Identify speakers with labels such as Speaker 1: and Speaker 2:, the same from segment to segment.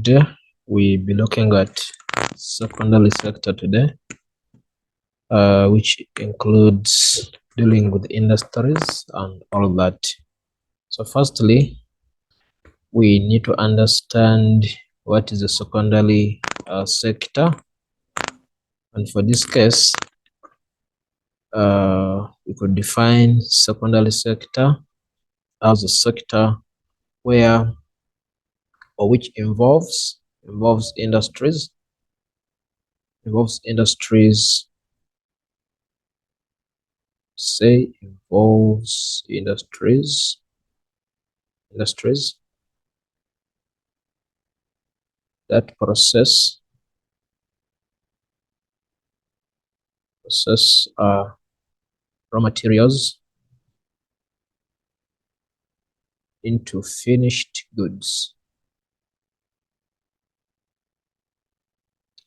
Speaker 1: today we'll be looking at secondary sector today, which includes dealing with industries and all that. So firstly, we need to understand what is the secondary sector, and for this case we could define secondary sector as a sector where or which involves industries say involves industries that process raw materials into finished goods.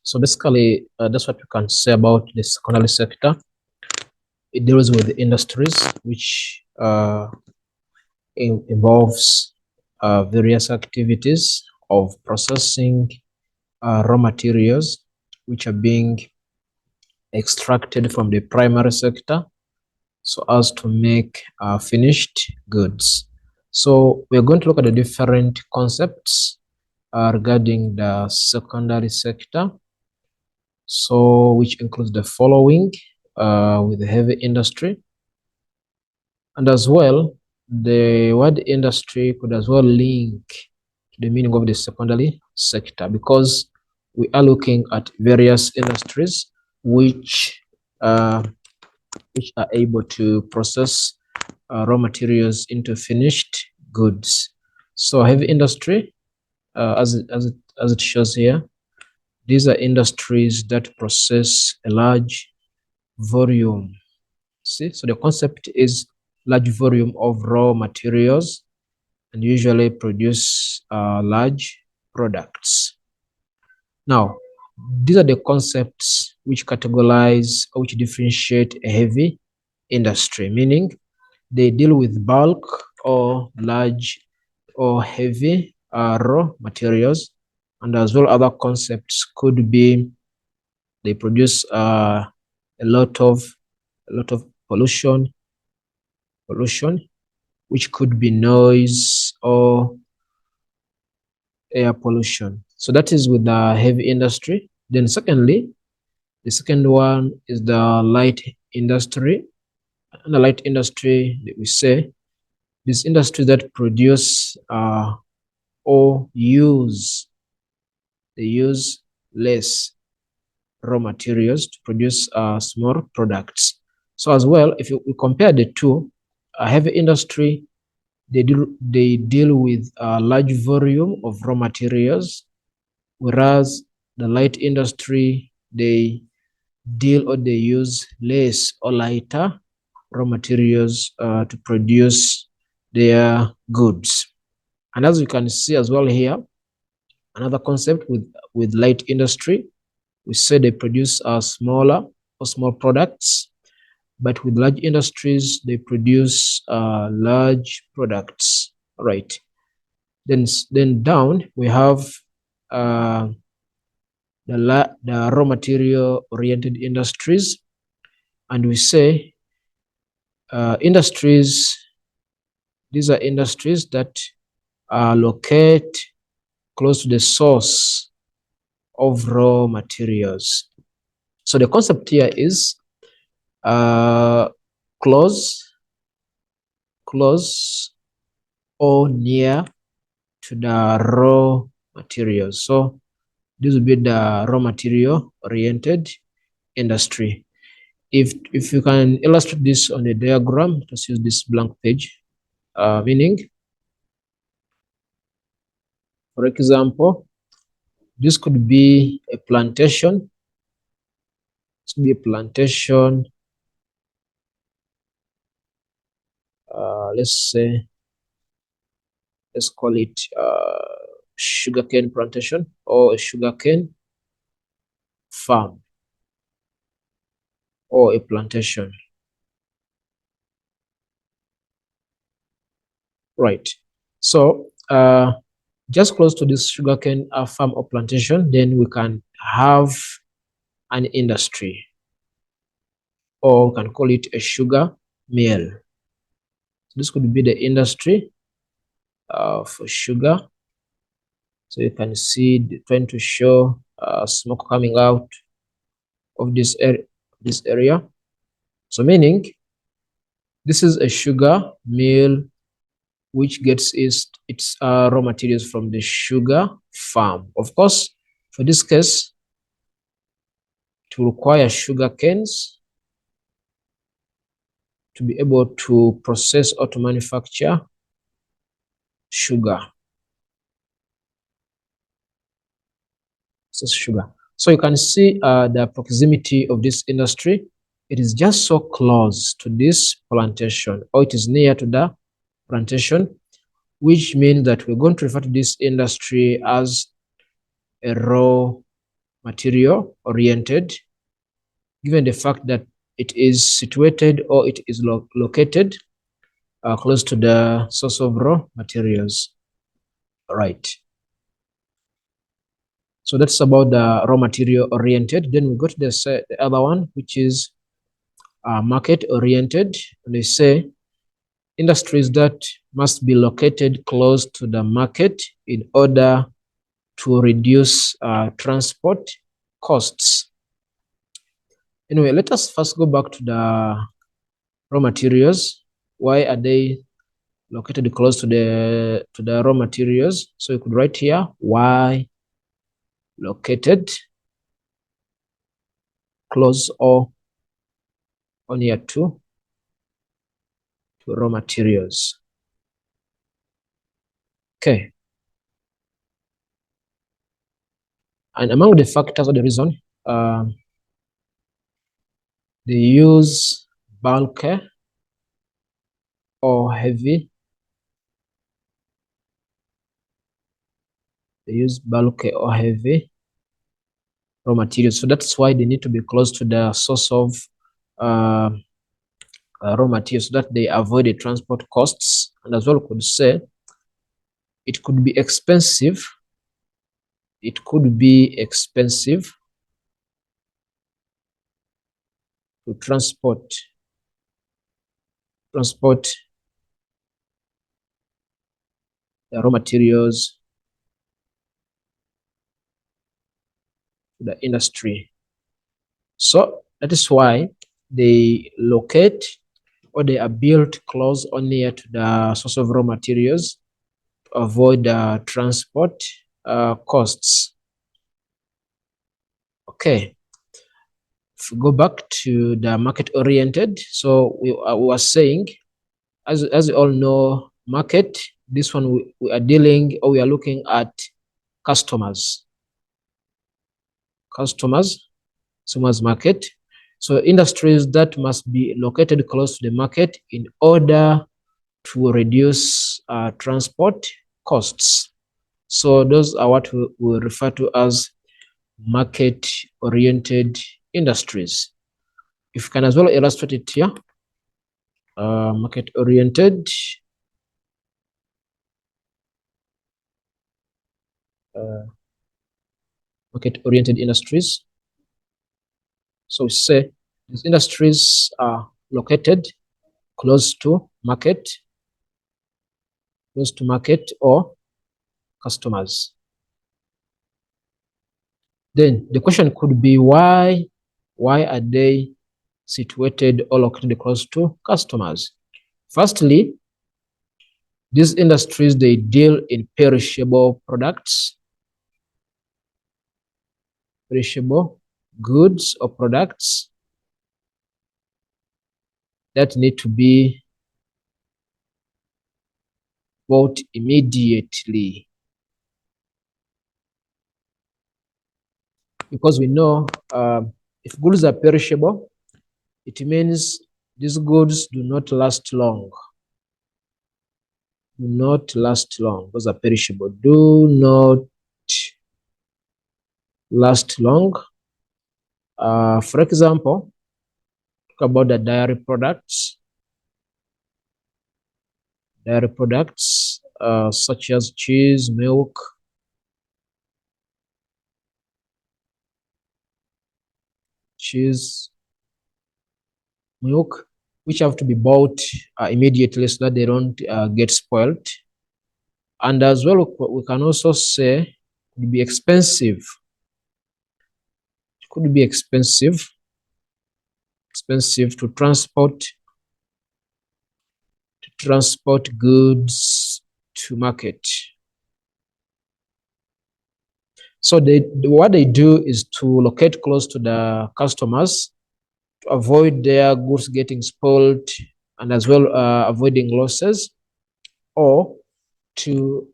Speaker 1: So basically, that's what we can say about the secondary sector. It deals with the industries which involves various activities of processing raw materials which are being extracted from the primary sector so as to make finished goods. So we're going to look at the different concepts regarding the secondary sector, so which includes the following: with the heavy industry, and as well the word industry could as well link to the meaning of the secondary sector, because we are looking at various industries which are able to process raw materials into finished goods. So heavy industry, as it shows here, these are industries that process a large volume. See, so the concept is large volume of raw materials and usually produce large products. Now, these are the concepts which categorize or which differentiate a heavy industry, meaning they deal with bulk or large or heavy raw materials, and as well other concepts could be they produce a lot of pollution, which could be noise or air pollution. So that is with the heavy industry. Then secondly, the second one is the light industry. And the light industry, we say, this industry that produce or use less raw materials to produce small products. So as well, if we compare the two, heavy industry, they deal with a large volume of raw materials, whereas the light industry, they use less or lighter raw materials to produce their goods. And as you can see as well here, another concept with light industry, we say they produce smaller or small products, but with large industries, they produce large products. All right. Then down we have the raw material oriented industries, and we say industries. These are industries that are located close to the source of raw materials. So the concept here is close or near to the raw materials. So this will be the raw material oriented industry. If you can illustrate this on a diagram, let's use this blank page, meaning, for example, this could be a plantation. This could be a plantation. Let's call it sugarcane plantation or a sugarcane farm or a plantation. Right. So just close to this sugarcane farm or plantation, then we can have an industry, or we can call it a sugar mill. So this could be the industry for sugar. So you can see trying to show smoke coming out of this area. So meaning this is a sugar mill which gets its raw materials from the sugar farm. Of course, for this case, it will require sugar canes to be able to process or to manufacture sugar. So you can see the proximity of this industry. It is just so close to this plantation, or it is near to the plantation, which means that we're going to refer to this industry as a raw material oriented, given the fact that it is situated or it is located close to the source of raw materials. All right. So that's about the raw material oriented. Then we go to the other one, which is market oriented. And they say industries that must be located close to the market in order to reduce transport costs. Anyway, let us first go back to the raw materials. Why are they located close to the raw materials? So you could write here why located close or near to raw materials. Okay. And among the factors or the reason, they use bulky or heavy. They use bulky or heavy raw materials. So that's why they need to be close to the source of raw materials, so that they avoid the transport costs. And as well, could say it could be expensive. It could be expensive to transport the raw materials to the industry. So that is why they locate or they are built close or near to the source of raw materials to avoid the transport costs. Okay. If we go back to the market oriented, so we were saying, as you all know, market, this one we are dealing, or we are looking at customers market. So industries that must be located close to the market in order to reduce transport costs. So those are what we refer to as market oriented industries. If you can as well illustrate it here, market oriented industries. So we say these industries are located close to market or customers. Then the question could be why are they situated or located close to customers? Firstly, these industries, they deal in perishable products, perishable goods or products that need to be bought immediately. Because we know if goods are perishable, it means these goods do not last long. Do not last long. Those are perishable. Do not last long. For example, talk about the dairy products. Dairy products, such as cheese, milk, which have to be bought immediately so that they don't get spoiled. And as well, we can also say it could be expensive. It could be expensive to transport goods to market. So what they do is to locate close to the customers to avoid their goods getting spoiled, and as well avoiding losses, or to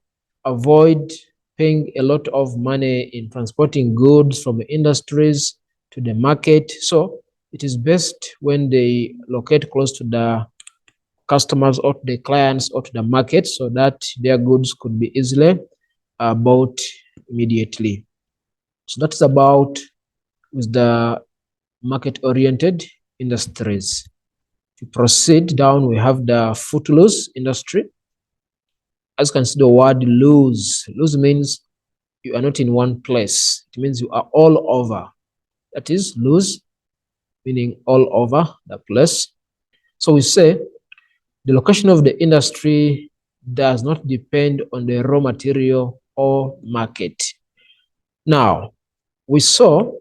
Speaker 1: avoid paying a lot of money in transporting goods from the industries to the market. So it is best when they locate close to the customers or to the clients or to the market, so that their goods could be easily bought immediately. So that's about with the market-oriented industries. To proceed down, we have the footloose industry. As you can see, the word loose. Loose means you are not in one place. It means you are all over. That is loose, meaning all over the place. So we say the location of the industry does not depend on the raw material or market. Now, we saw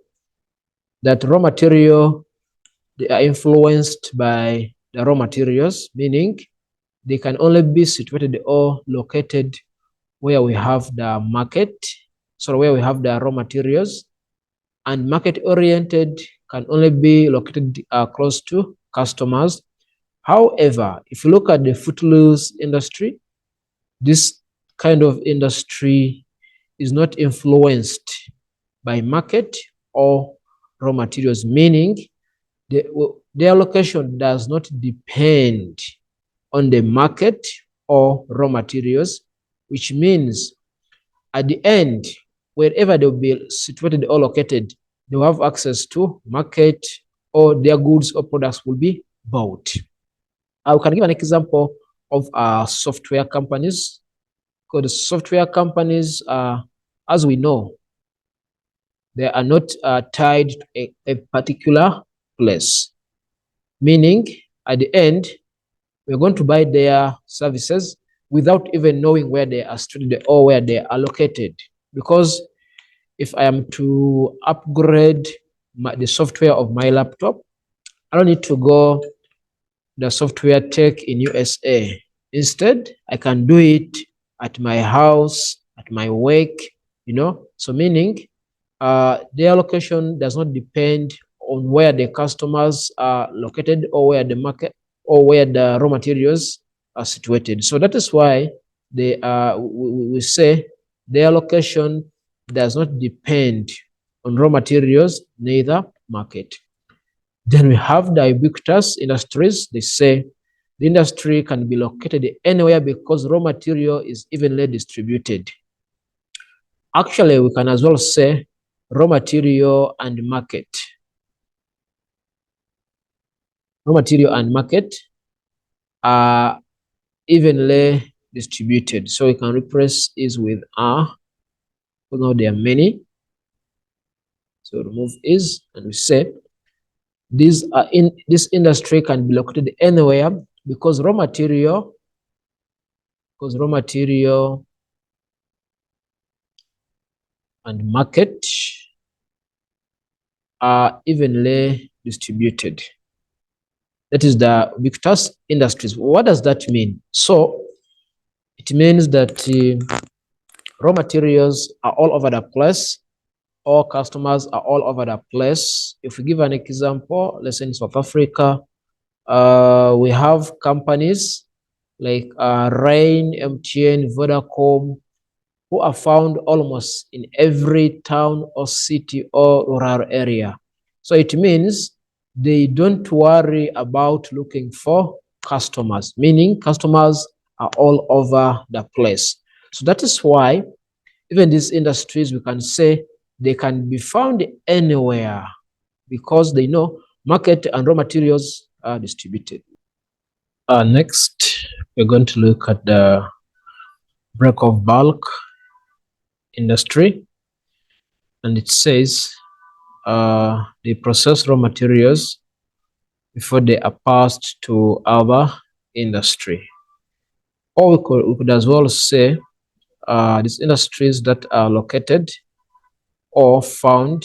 Speaker 1: that raw material, they are influenced by the raw materials, meaning they can only be situated or located where we have the market, so where we have the raw materials, and market-oriented can only be located close to customers. However, if you look at the footloose industry, this kind of industry is not influenced by market or raw materials, meaning their location does not depend on the market or raw materials, which means at the end, wherever they'll be situated or located, they'll have access to market, or their goods or products will be bought. I can give an example of software companies, because the software companies, as we know, they are not tied to a particular place, meaning at the end, we're going to buy their services without even knowing where they are situated or where they are located. Because if I am to upgrade the software of my laptop, I don't need to go the software tech in USA. Instead, I can do it at my house, at my work, So meaning their location does not depend on where the customers are located or where the market or where the raw materials are situated. So that is why we say their location does not depend on raw materials, neither market. Then we have the ubiquitous industries. They say the industry can be located anywhere because raw material is evenly distributed. Actually, we can as well say raw material and market. Raw material and market are evenly distributed. So we can replace is with are, because now there are many. So remove is, and we say these are in this industry can be located anywhere because raw material and market are evenly distributed. That is the ubiquitous industries. What does that mean? So it means that raw materials are all over the place. All customers are all over the place. If we give an example, let's say in South Africa, we have companies like Rain, MTN, Vodacom, who are found almost in every town or city or rural area. So it means they don't worry about looking for customers, meaning customers are all over the place. So that is why even these industries, we can say they can be found anywhere because they know market and raw materials are distributed. Next, we're going to look at the break of bulk industry, and it says they process raw materials before they are passed to other industry. Or we could as well say these industries that are located or found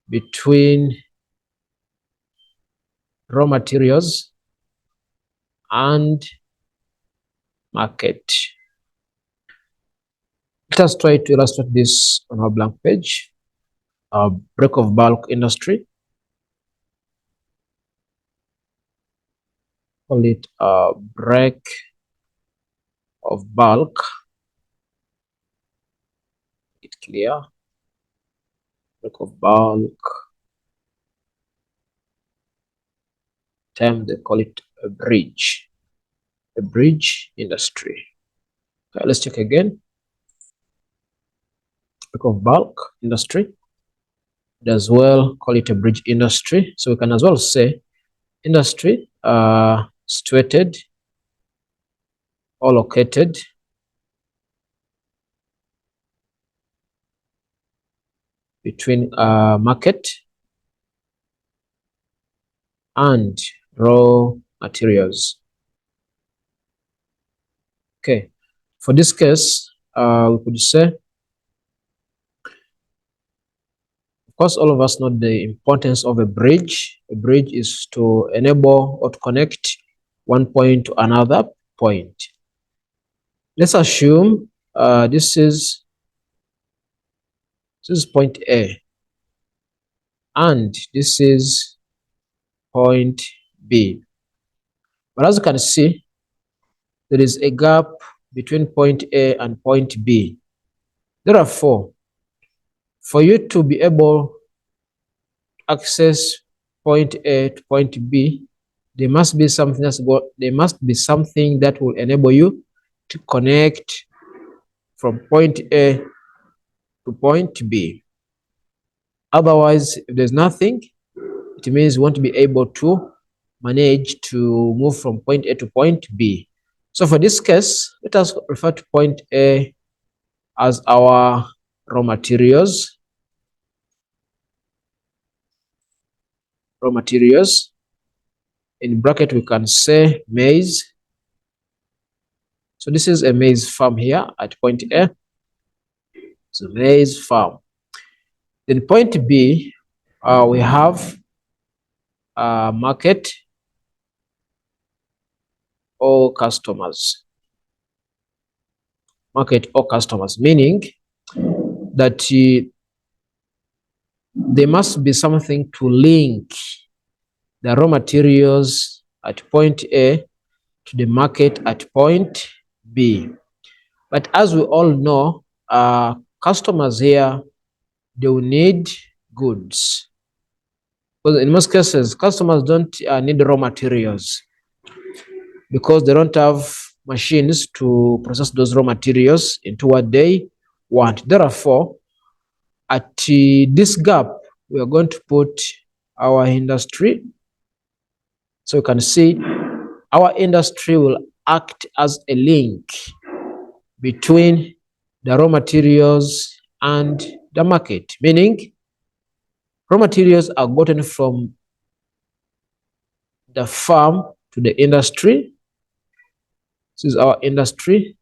Speaker 1: between raw materials and market. Let us try to illustrate this on our blank page. Break of bulk industry. Call it a break of bulk. It's clear. Break of bulk. Time they call it a bridge. A bridge industry. Okay, let's check again. Break of bulk industry. As well call it a bridge industry. So we can as well say industry situated or located between market and raw materials. Okay, for this case, we could say, of course, all of us know the importance of a bridge. A bridge is to enable or to connect one point to another point. Let's assume this is point A, and this is point B. But as you can see, there is a gap between point A and point B. Therefore, for you to be able to access point A to point B, there must be something that will enable you to connect from point A to point B. Otherwise, if there's nothing, it means you won't be able to manage to move from point A to point B. So for this case, let us refer to point A as our raw materials. Raw materials. In bracket, we can say maize. So this is a maize farm here at point A. It's a maize farm. Then point B, we have market or customers. Market or customers, meaning that there must be something to link the raw materials at point A to the market at point B. But as we all know, customers here, they will need goods. Because in most cases, customers don't need raw materials because they don't have machines to process those raw materials into what they want. Therefore, at this gap, we are going to put our industry. So you can see our industry will act as a link between the raw materials and the market, meaning raw materials are gotten from the farm to the industry. This is our industry.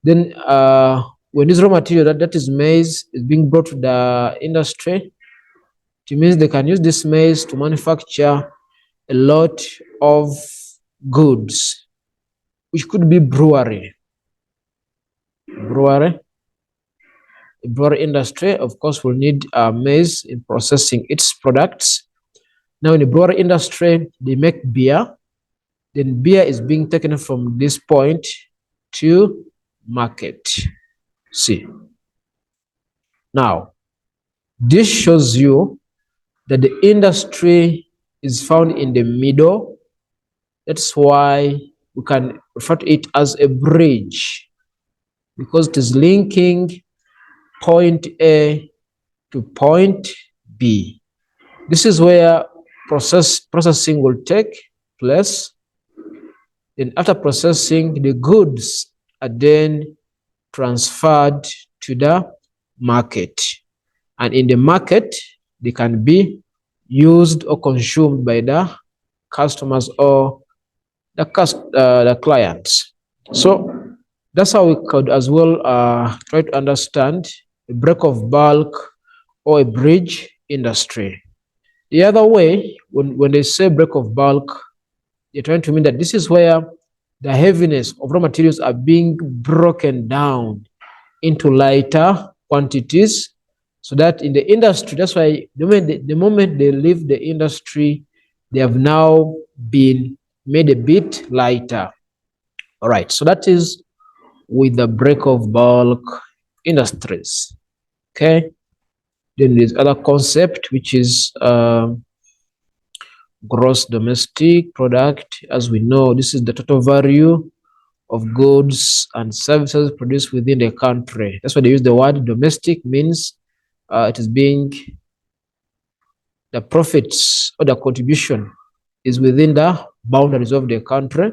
Speaker 1: Then when this raw material, that is maize, is being brought to the industry, it means they can use this maize to manufacture a lot of goods, which could be brewery. Brewery industry, of course, will need maize in processing its products. Now, in the brewery industry, they make beer. Then beer is being taken from this point to market. See. Now, this shows you that the industry is found in the middle. That's why we can refer to it as a bridge, because it is linking point A to point B. This is where processing will take place. Then after processing, the goods are then transferred to the market. And in the market, they can be used or consumed by the customers or the clients. So that's how we could as well try to understand a break of bulk or a bridge industry. The other way, when they say break of bulk, they're trying to mean that this is where the heaviness of raw materials are being broken down into lighter quantities, so that in the industry, that's why the moment they leave the industry, they have now been made a bit lighter. All right, so that is with the break of bulk industries. Okay, then there's other concept which is gross domestic product. As we know, this is the total value of goods and services produced within the country. That's why they use the word domestic, means it is being the profits or the contribution is within the boundaries of the country.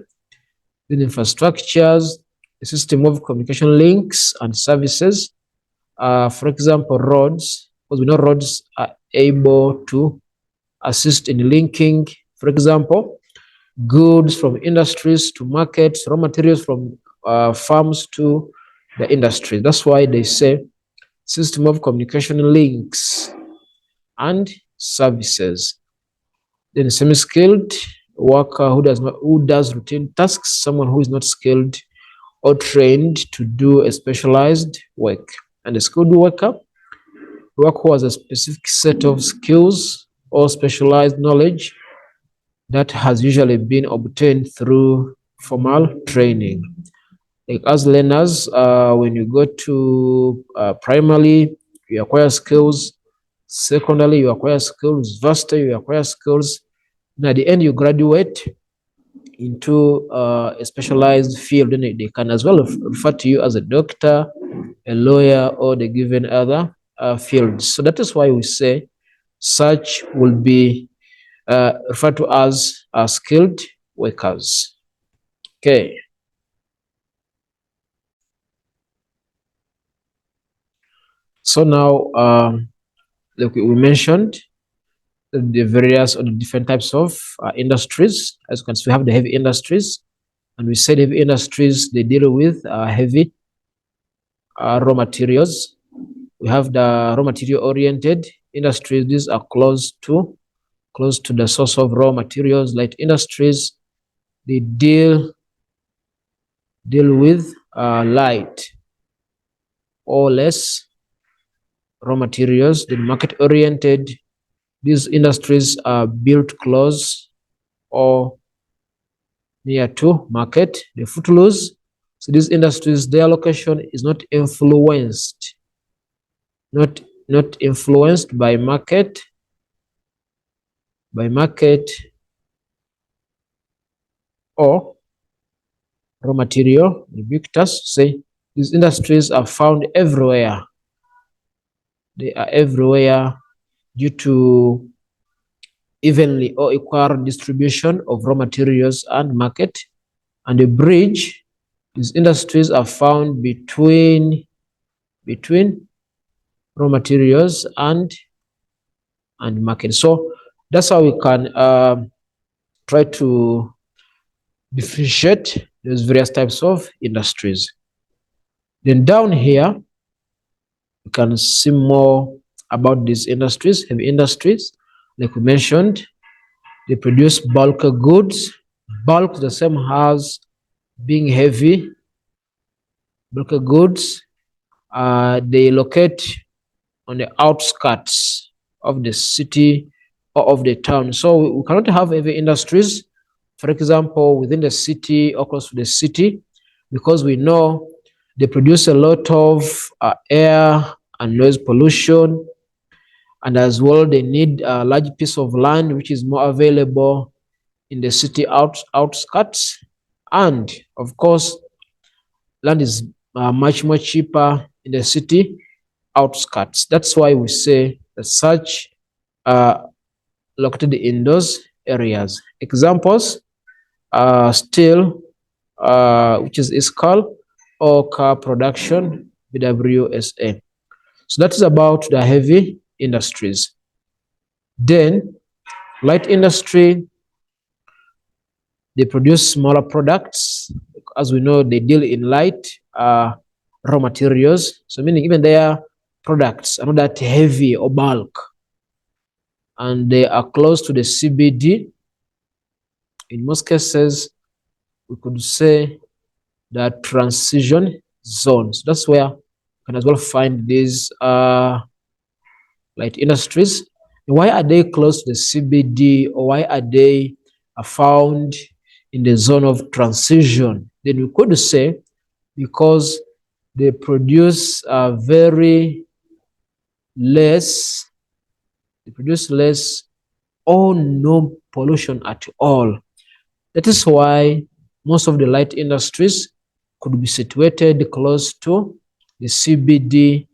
Speaker 1: Then infrastructures, a system of communication links and services. For example, roads, because we know roads are able to assist in linking, for example, goods from industries to markets, raw materials from farms to the industry. That's why they say system of communication links and services. Then semi-skilled worker who does routine tasks, someone who is not skilled or trained to do a specialized work. And a skilled worker who has a specific set of skills or specialized knowledge that has usually been obtained through formal training. Like as learners, when you go to primary, you acquire skills. Secondary, you acquire skills. Varsity, you acquire skills. And at the end, you graduate into a specialized field. Then they can as well refer to you as a doctor, a lawyer, or the given other fields. So that is why we say such will be referred to as skilled workers. Okay. So now, like we mentioned, the various or the different types of industries. As you can see, we have the heavy industries, and we said heavy industries, they deal with heavy raw materials. We have the raw material oriented industries. These are close to the source of raw materials. Light industries, they deal with light or less raw materials. The market oriented, these industries are built close or near to market. The footloose, so these industries, their location is not influenced by market or raw material. The Ubiquitous say these industries are found everywhere. They are everywhere due to evenly or equal distribution of raw materials and market. And the bridge, these industries are found between raw materials and market. So that's how we can try to differentiate those various types of industries. Then down here, you can see more about these industries, heavy industries. Like we mentioned, they produce bulk goods. Bulk the same as being heavy. Bulk goods, they locate on the outskirts of the city or of the town. So we cannot have heavy industries, for example, within the city or close to the city, because we know they produce a lot of air and noise pollution. And as well, they need a large piece of land which is more available in the city outskirts. And of course, land is much more cheaper in the city outskirts. That's why we say that such located in those areas. Examples: steel, which is ISCAL, or car production, BWSA. So that is about the heavy industries. Then light industry, they produce smaller products. As we know, they deal in light raw materials. So meaning even their products are not that heavy or bulk. And they are close to the CBD. In most cases, we could say that transition zones. That's where you can as well find these light industries. Why are they close to the CBD, or why are they found in the zone of transition? Then we could say because they produce very less, they produce less or no pollution at all. That is why most of the light industries could be situated close to the CBD,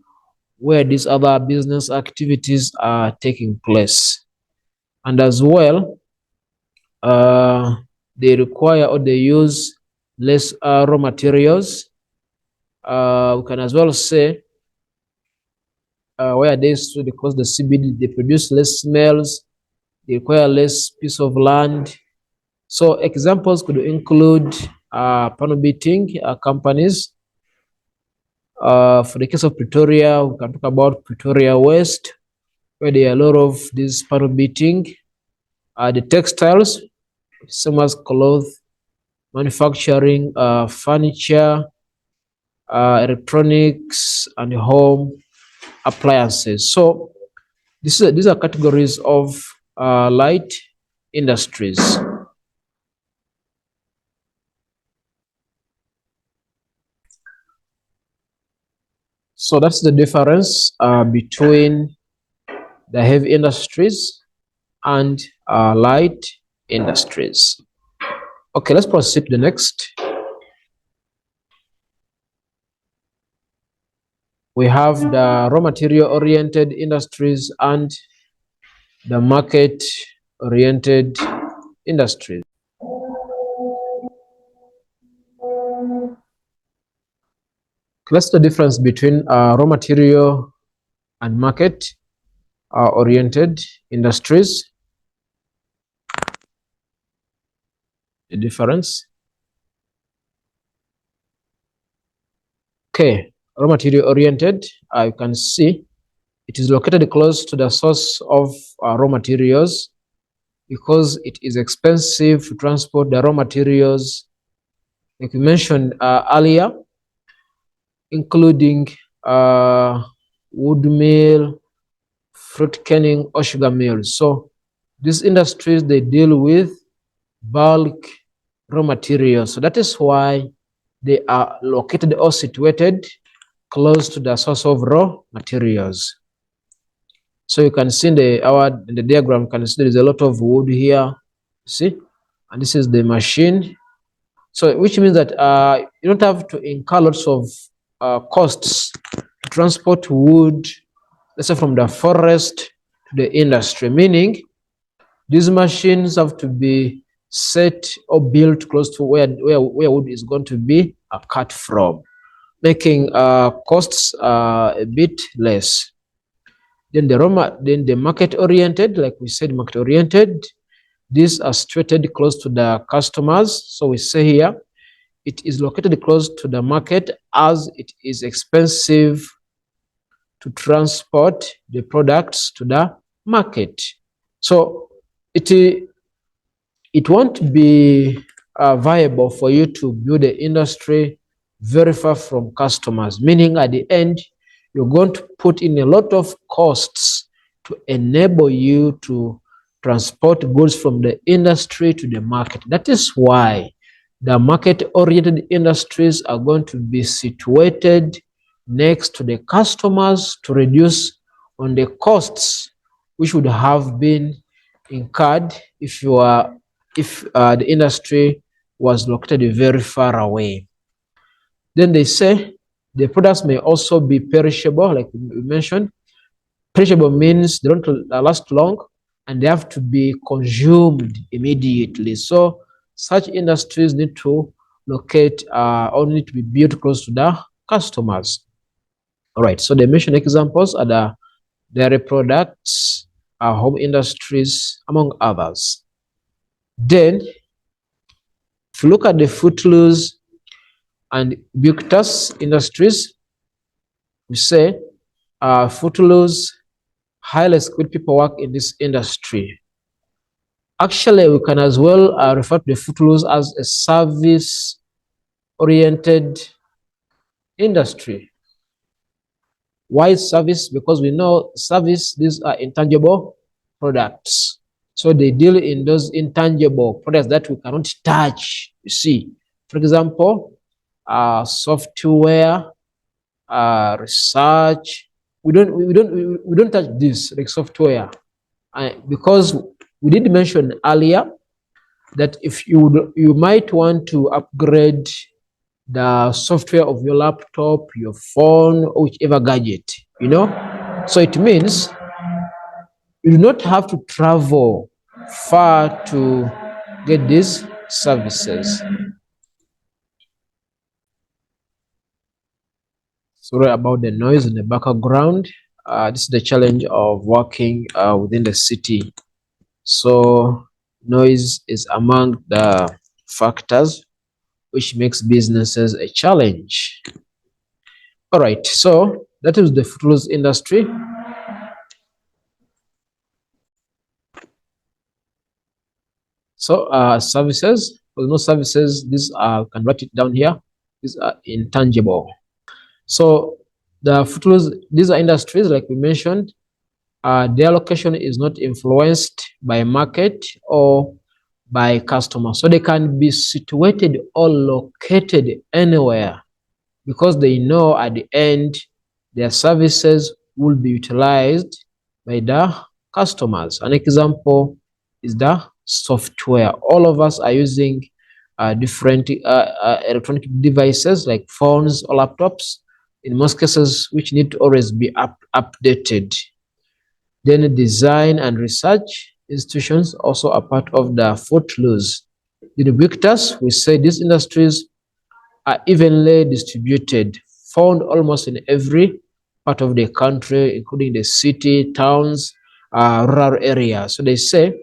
Speaker 1: where these other business activities are taking place. And as well, they require or they use less raw materials. We can as well say where they stood because the CBD, they produce less smells, they require less piece of land. So examples could include panel beating companies. For the case of Pretoria, we can talk about Pretoria West, where there are a lot of these panel beating. The textiles, same as clothes, manufacturing, furniture, electronics, and home appliances. So these are categories of light industries. So that's the difference between the heavy industries and light industries. Okay, let's proceed to the next. We have the raw material oriented industries and the market oriented industries. What's the difference between raw material and market oriented industries? The difference. Okay, raw material oriented, you can see it is located close to the source of raw materials because it is expensive to transport the raw materials, like we mentioned earlier, including wood mill, fruit canning, or sugar mills. So these industries, they deal with bulk raw materials. So that is why they are located or situated close to the source of raw materials. So you can see in the diagram, you can see there is a lot of wood here. See, and this is the machine. So which means that you don't have to incur lots of costs to transport wood, let's say from the forest to the industry. Meaning, these machines have to be set or built close to where wood is going to be cut from, making costs a bit less. Then the market oriented, like we said, market oriented, these are situated close to the customers. So we say here, it is located close to the market as it is expensive to transport the products to the market. So it won't be viable for you to build the industry very far from customers, meaning at the end, you're going to put in a lot of costs to enable you to transport goods from the industry to the market. That is why the market-oriented industries are going to be situated next to the customers to reduce on the costs which would have been incurred if the industry was located very far away. Then they say the products may also be perishable, like we mentioned. Perishable means they don't last long and they have to be consumed immediately. So such industries need to locate or need to be built close to the customers. All right, so the mentioned examples are the dairy products, home industries, among others. Then, if you look at the footloose and ubiquitous industries, we say footloose, highly skilled people work in this industry. Actually, we can as well refer to the footloose as a service-oriented industry. Why service? Because we know service, these are intangible products. So they deal in those intangible products that we cannot touch. You see, for example, software, research. We don't touch this like software, because we did mention earlier that if you might want to upgrade the software of your laptop, your phone, or whichever gadget, so it means you do not have to travel far to get these services. Sorry about the noise in the background. This is the challenge of working within the city. So noise is among the factors which makes businesses a challenge. All right, so that is the footloose industry. So services, for no services, these are, can write it down here, these are intangible. So the footloose, these are industries like we mentioned, their location is not influenced by market or by customers. So they can be situated or located anywhere because they know at the end their services will be utilized by the customers. An example is the software. All of us are using different electronic devices like phones or laptops, in most cases, which need to always be updated. Then design and research institutions also are part of the footloose. The ubiquitous, we say these industries are evenly distributed, found almost in every part of the country, including the city, towns, rural areas. So they say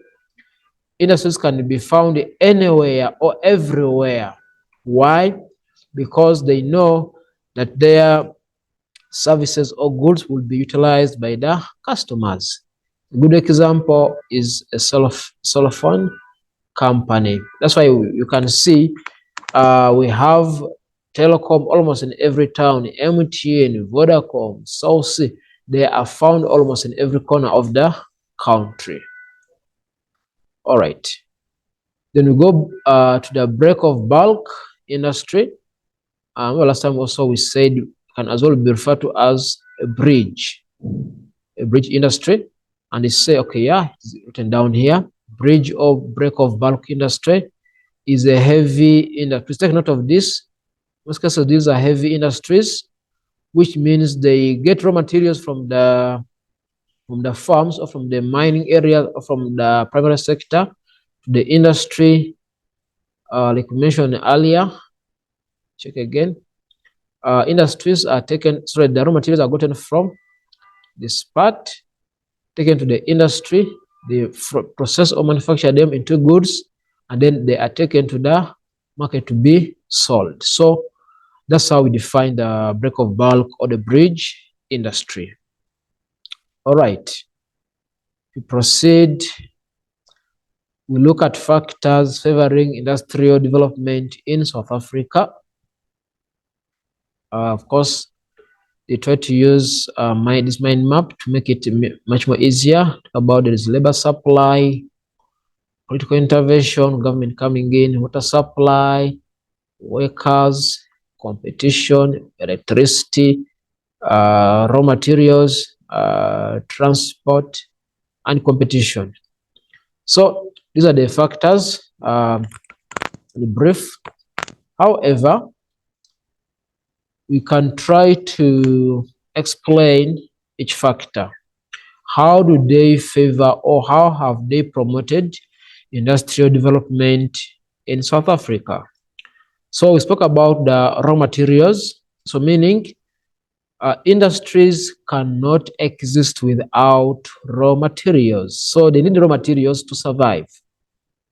Speaker 1: industries can be found anywhere or everywhere. Why? Because they know that their services or goods will be utilized by the customers. A good example is a cell phone company. That's why you can see we have telecom almost in every town. MTN, Vodacom, South Sea, they are found almost in every corner of the country. All right. Then we go to the break of bulk industry. Well, last time also we said can as well be referred to as a bridge industry. And they say, okay, yeah, it's written down here. Bridge or break of bulk industry is a heavy industry. Please take note of this. Most cases, these are heavy industries, which means they get raw materials from the farms or from the mining area or from the primary sector to the industry. Like we mentioned earlier, check again. Industries are taken, sorry, the raw materials are gotten from this part, taken to the industry, they process or manufacture them into goods, and then they are taken to the market to be sold. So that's how we define the break of bulk or the bridge industry. All right, we proceed. We look at factors favoring industrial development in South Africa. Of course, they try to use this mind map to make it much more easier. About there is labor supply, political intervention, government coming in, water supply, workers, competition, electricity, raw materials, transport, and competition. So these are the factors in brief. However, we can try to explain each factor. How do they favor or how have they promoted industrial development in South Africa? So we spoke about the raw materials. So meaning industries cannot exist without raw materials. So they need raw materials to survive.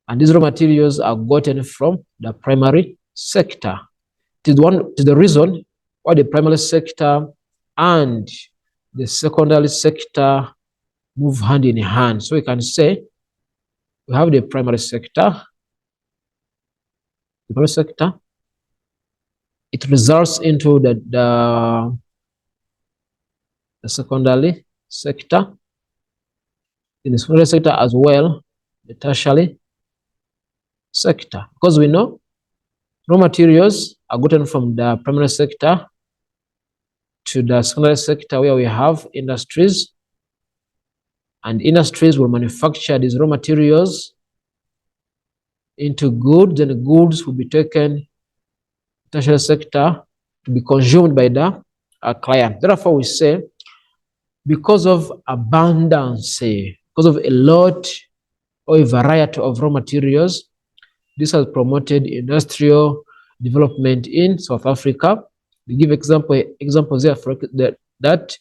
Speaker 1: And these raw materials are gotten from the primary sector. It is the reason why the primary sector and the secondary sector move hand in hand. So we can say we have the primary sector. The primary sector, it results into the secondary sector. In the secondary sector as well, the tertiary sector. Because we know raw materials are gotten from the primary sector to the secondary sector where we have industries, and industries will manufacture these raw materials into goods, and goods will be taken to the tertiary sector to be consumed by the client. Therefore, we say because of abundance, because of a lot or a variety of raw materials, this has promoted industrial development in South Africa. We give examples there for that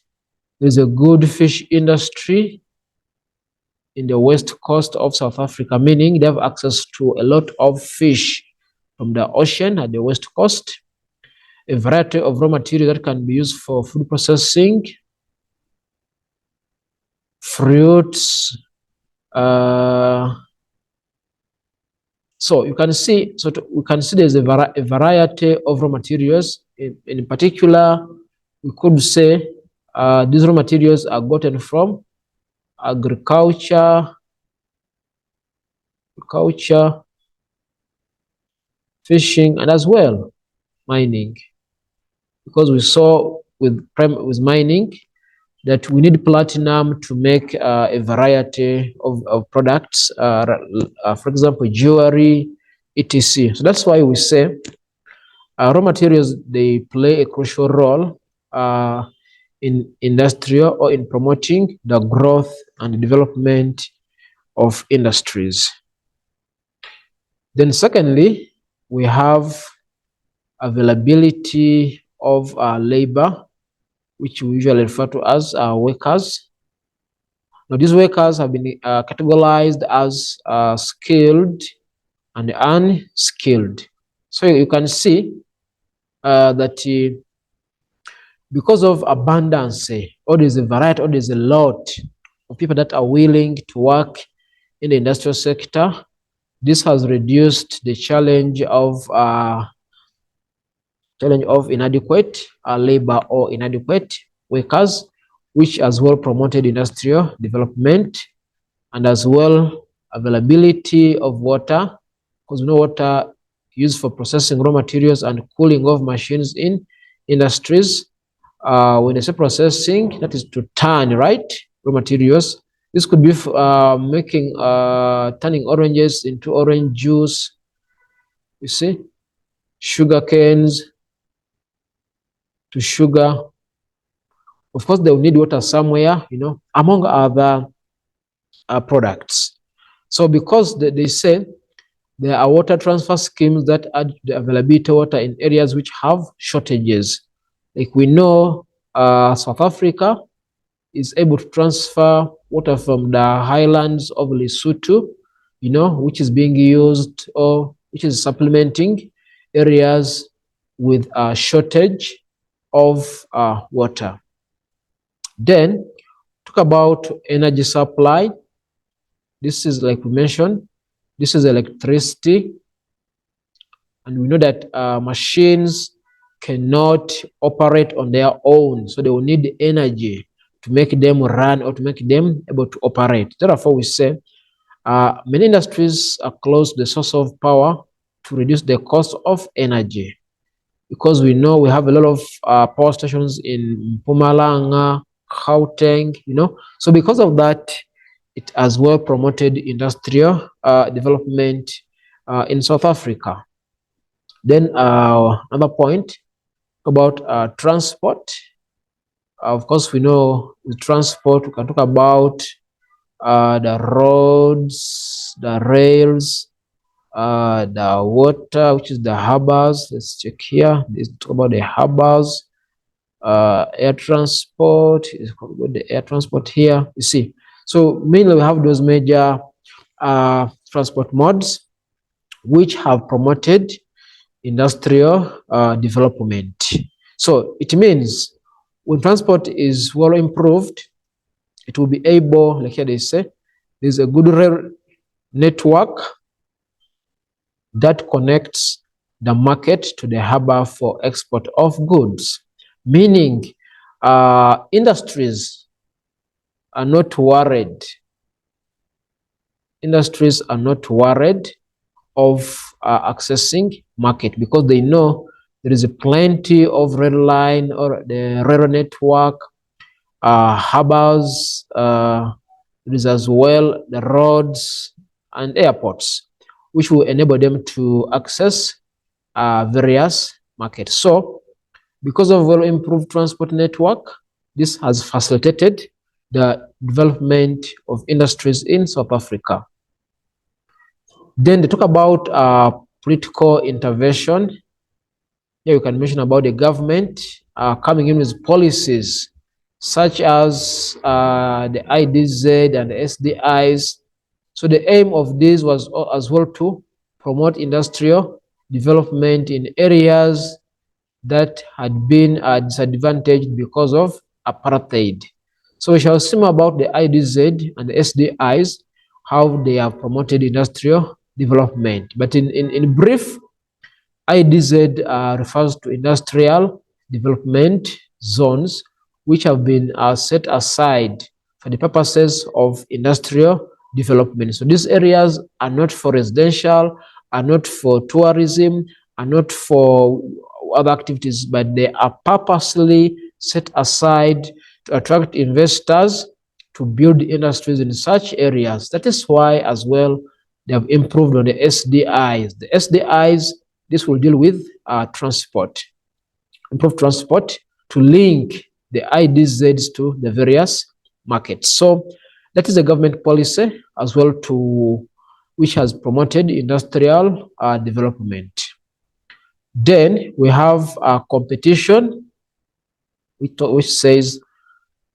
Speaker 1: there's a good fish industry in the west coast of South Africa, meaning they have access to a lot of fish from the ocean at the west coast. A variety of raw material that can be used for food processing, fruits. So you can see, we can see there's a variety of raw materials. In particular, we could say these raw materials are gotten from agriculture, fishing, and as well mining. Because we saw with mining that we need platinum to make a variety of products, for example, jewelry, etc. So that's why we say raw materials, they play a crucial role in industrial or in promoting the growth and development of industries. Then secondly, we have availability of labor, which we usually refer to as workers. Now, these workers have been categorized as skilled and unskilled. So you can see that because of abundance, or there's a variety, or there's a lot of people that are willing to work in the industrial sector, this has reduced the challenge of inadequate labor or inadequate workers, which as well promoted industrial development, and as well availability of water, because we know water used for processing raw materials and cooling of machines in industries. When they say processing, that is to turn, right, raw materials. This could be making turning oranges into orange juice, you see, sugar canes to sugar. Of course, they will need water somewhere, among other products. So because they say there are water transfer schemes that add the availability of water in areas which have shortages. Like we know South Africa is able to transfer water from the highlands of Lesotho, which is being used or which is supplementing areas with a shortage of water. Then talk about energy supply. This is, like we mentioned, this is electricity, and we know that machines cannot operate on their own, so they will need energy to make them run or to make them able to operate. Therefore, we say many industries are close to the source of power to reduce the cost of energy, because we know we have a lot of power stations in Mpumalanga, Gauteng, So because of that, it has well promoted industrial development in South Africa. Then another point about transport. Of course, we know with transport, we can talk about the roads, the rails, the water, which is the harbors. Let's check here. Let's talk about the harbors. Air transport is the air transport here. You see, so mainly we have those major transport modes which have promoted industrial development. So it means when transport is well improved, it will be able, like here they say, there's a good rail network that connects the market to the harbor for export of goods, meaning industries are not worried. Industries are not worried of accessing market because they know there is a plenty of rail line or the rail network, harbors, there is as well the roads and airports, which will enable them to access various markets. So, because of well improved transport network, this has facilitated the development of industries in South Africa. Then they talk about political intervention. Here you can mention about the government coming in with policies such as the IDZ and the SDIs. So the aim of this was as well to promote industrial development in areas that had been disadvantaged because of apartheid. So we shall see more about the IDZ and the SDIs, how they have promoted industrial development. But in brief, IDZ refers to industrial development zones, which have been set aside for the purposes of industrial development. So these areas are not for residential, are not for tourism, are not for other activities, but they are purposely set aside to attract investors to build industries in such areas. That is why as well they have improved on the SDIs. The SDIs, this will deal with transport, improve transport to link the IDZs to the various markets. So that is a government policy as well to which has promoted industrial development. Then we have competition, which says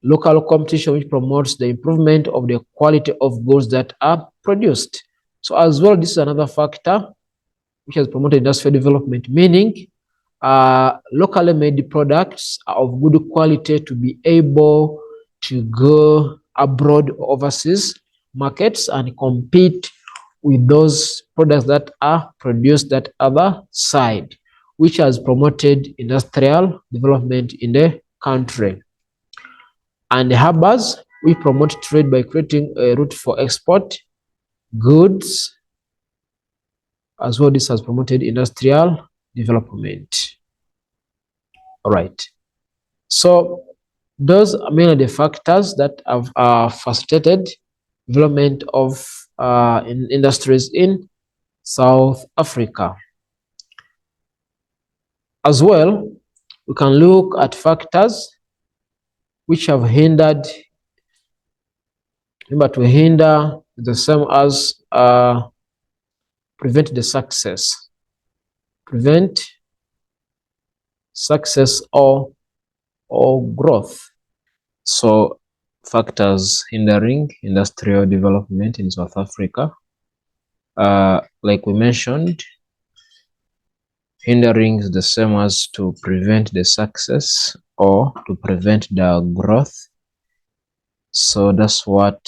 Speaker 1: local competition, which promotes the improvement of the quality of goods that are produced. So as well, this is another factor which has promoted industrial development, meaning locally made products are of good quality to be able to go abroad or overseas markets and compete with those products that are produced that other side, which has promoted industrial development in the country. And the harbors, we promote trade by creating a route for export goods. As well, this has promoted industrial development. All right. So those are mainly the factors that have facilitated development of industries in South Africa. As well, we can look at factors which have hindered. Remember, to hinder is the same as prevent the success. Prevent success or growth. So factors hindering industrial development in South Africa, like we mentioned, hindering is the same as to prevent the success or to prevent the growth. So that's what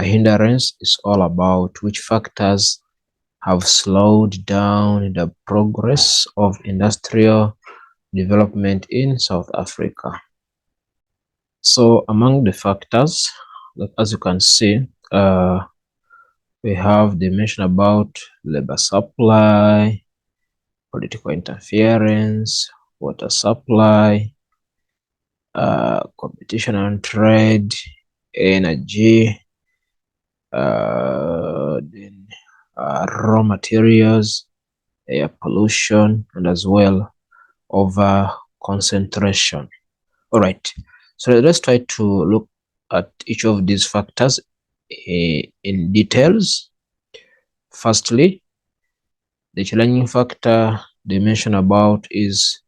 Speaker 1: hindrance is all about, which factors have slowed down the progress of industrial development in South Africa. So among the factors, as you can see, we have the mention about labor supply, political interference, water supply, competition and trade, energy, then raw materials, air pollution, and as well over concentration. All right, so let's try to look at each of these factors in details. Firstly, The challenging factor they mention about is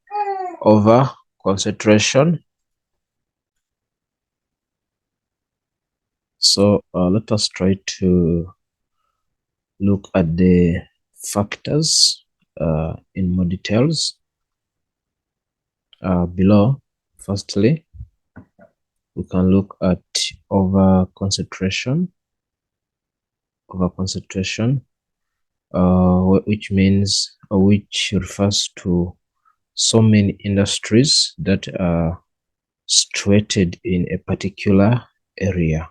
Speaker 1: over concentration. So let us try to look at the factors in more details below. Firstly, we can look at over concentration, which means which refers to so many industries that are situated in a particular area.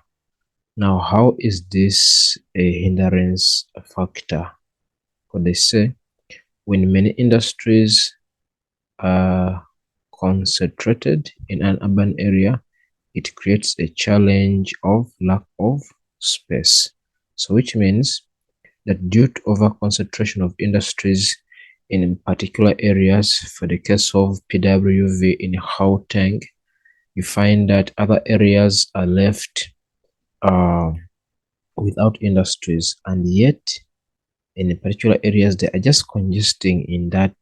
Speaker 1: Now, how is this a hindrance factor? What they say, when many industries are concentrated in an urban area, it creates a challenge of lack of space. So which means that due to over concentration of industries in particular areas, for the case of PWV in Gauteng, you find that other areas are left without industries, and yet in particular areas they are just congesting in that,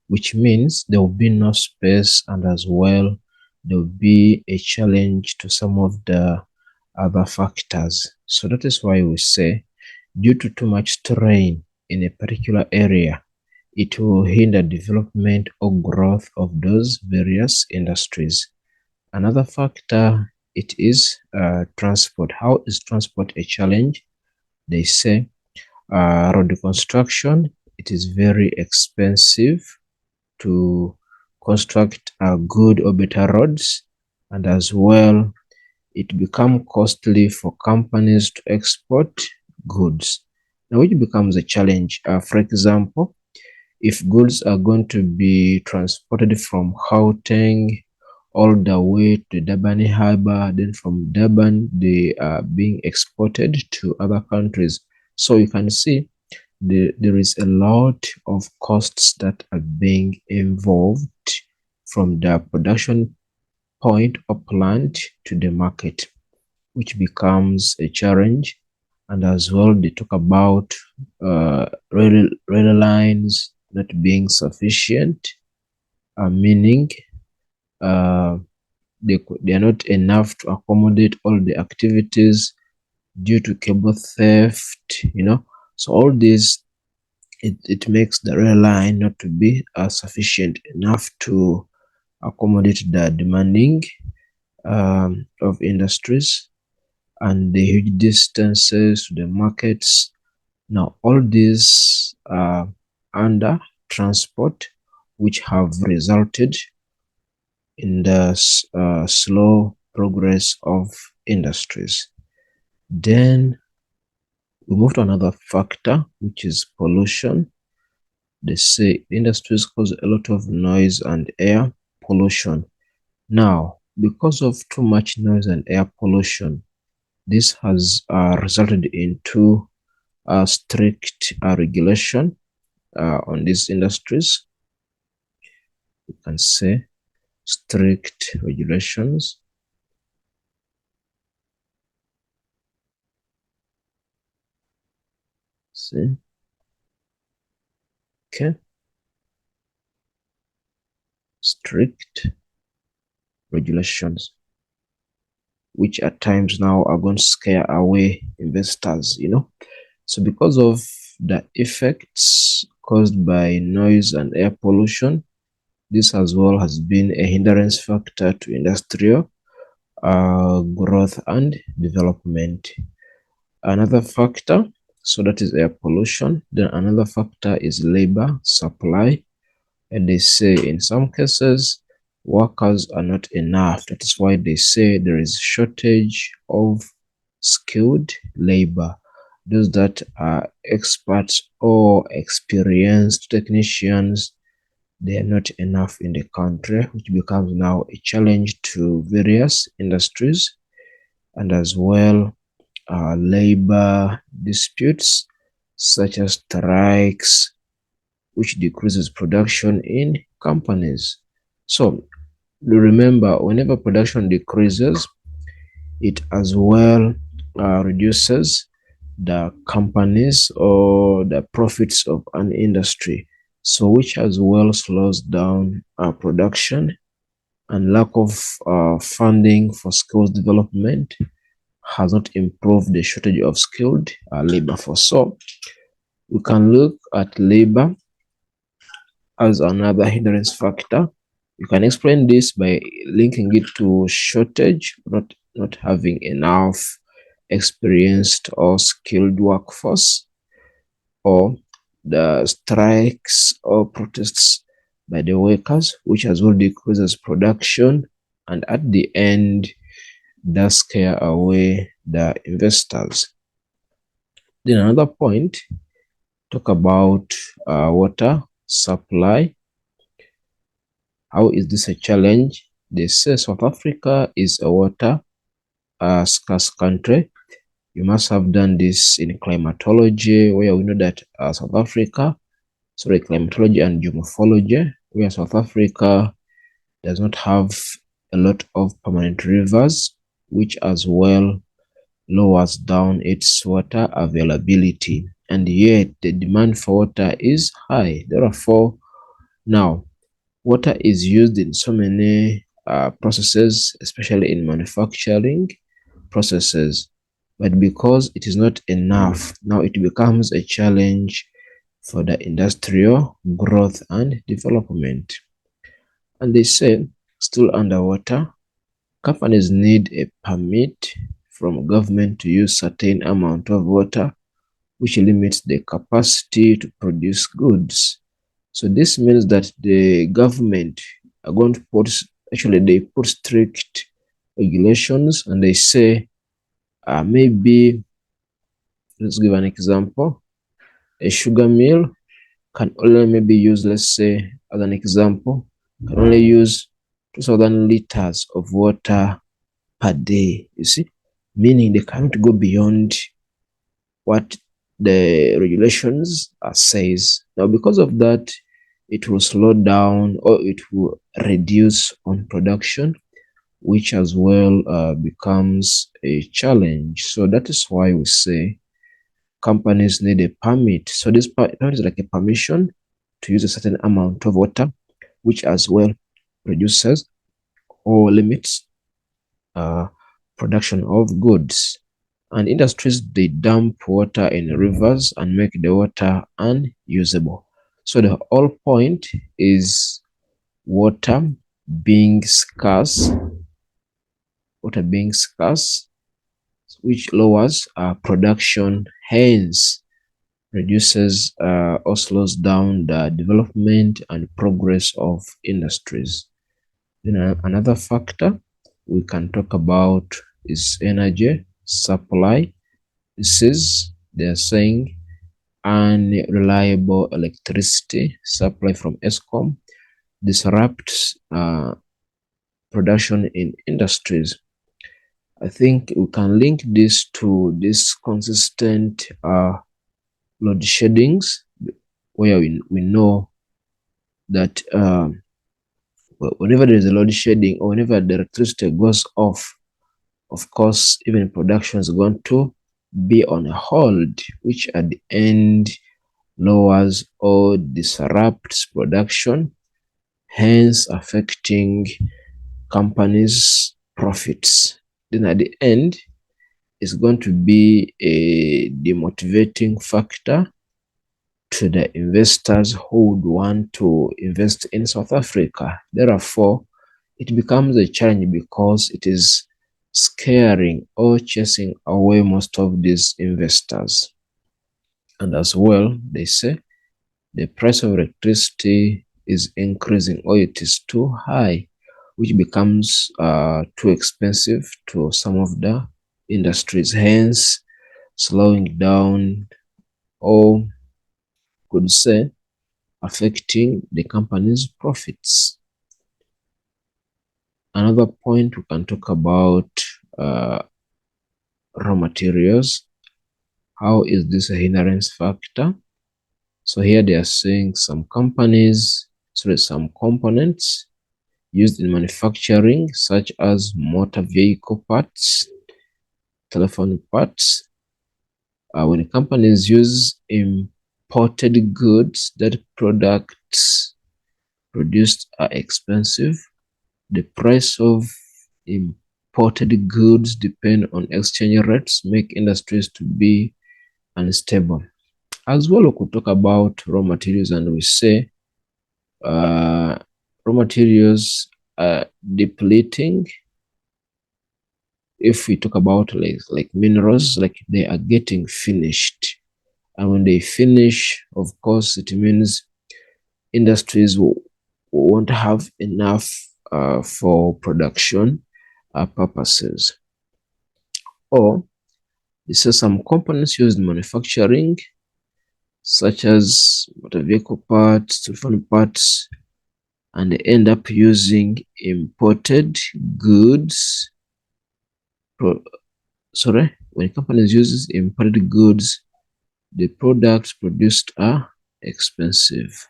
Speaker 1: which means there will be no space, and as well there will be a challenge to some of the other factors. So that is why we say, due to too much strain in a particular area, it will hinder development or growth of those various industries. Another factor, it is transport. How is transport a challenge? They say road construction, it is very expensive to construct good or better roads, and as well it become costly for companies to export goods. Now, which becomes a challenge. For example, if goods are going to be transported from Gauteng all the way to Durban Harbor, then from Durban they are being exported to other countries. So you can see there is a lot of costs that are being involved from the production point or plant to the market, which becomes a challenge. And as well, they talk about rail lines not being sufficient, meaning they are not enough to accommodate all the activities due to cable theft, So all this, it makes the rail line not to be sufficient enough to accommodate the demanding of industries and the huge distances to the markets. Now, all these are under transport, which have resulted in the slow progress of industries. Then we move to another factor, which is pollution. They say industries cause a lot of noise and air pollution. Now, because of too much noise and air pollution, this has resulted in two strict regulation on these industries. You can say strict regulations. See, okay, strict regulations, which at times now are going to scare away investors, So because of the effects caused by noise and air pollution, this as well has been a hindrance factor to industrial growth and development. Another factor, so that is air pollution. Then another factor is labor supply. And they say in some cases, workers are not enough. That is why they say there is shortage of skilled labor. Those that are experts or experienced technicians, they are not enough in the country, which becomes now a challenge to various industries. And as well, labor disputes such as strikes, which decreases production in companies. So remember, whenever production decreases, it as well reduces the companies or the profits of an industry. So which as well slows down production, and lack of funding for skills development has not improved the shortage of skilled labor force. So we can look at labor as another hindrance factor. You can explain this by linking it to shortage, not having enough experienced or skilled workforce, or the strikes or protests by the workers, which as well decreases production, and at the end does scare away the investors. Then another point, talk about water supply. How is this a challenge? They say South Africa is a water scarce country. You must have done this in climatology, where we know that climatology and geomorphology, where South Africa does not have a lot of permanent rivers, which as well lowers down its water availability. And yet the demand for water is high. Therefore, now water is used in so many processes, especially in manufacturing processes. But because it is not enough, now it becomes a challenge for the industrial growth and development. And they say, still underwater, companies need a permit from government to use certain amount of water, which limits the capacity to produce goods. So this means that the government are going to they put strict regulations, and they say maybe, let's give an example, a sugar mill can only maybe use, let's say, as an example, can only use 2,000 liters of water per day, you see, meaning they can't go beyond what the regulations says. Now, because of that, it will slow down or it will reduce on production, which as well becomes a challenge. So that is why we say companies need a permit. So this permit is like a permission to use a certain amount of water, which as well reduces or limits production of goods. And industries, they dump water in rivers and make the water unusable. So the whole point is water being scarce, which lowers production, hence reduces or slows down the development and progress of industries. Then another factor we can talk about is energy supply. This is, they are saying, unreliable electricity supply from ESCOM disrupts production in industries. I think we can link this to this consistent load sheddings, where we know that whenever there is a load shedding or whenever the electricity goes off, of course, even production is going to be on a hold, which at the end lowers or disrupts production, hence affecting companies' profits. Then at the end, it's going to be a demotivating factor to the investors who would want to invest in South Africa. Therefore, it becomes a challenge because it is scaring or chasing away most of these investors. And as well, they say the price of electricity is increasing or it is too high, which becomes too expensive to some of the industries, hence slowing down or could say affecting the company's profits. Another point we can talk about raw materials. How is this a hindrance factor? So here they are saying some components used in manufacturing, such as motor vehicle parts, telephone parts, When companies use imported goods, that products produced are expensive. The price of imported goods depend on exchange rates, make industries to be unstable. As well, we could talk about raw materials, and we say raw materials are depleting. If we talk about like minerals, like they are getting finished, and when they finish, of course, it means industries won't have enough for production purposes. Or this is some components used in manufacturing, such as motor vehicle parts, telephone parts, and they end up using imported goods. When companies use imported goods, the products produced are expensive.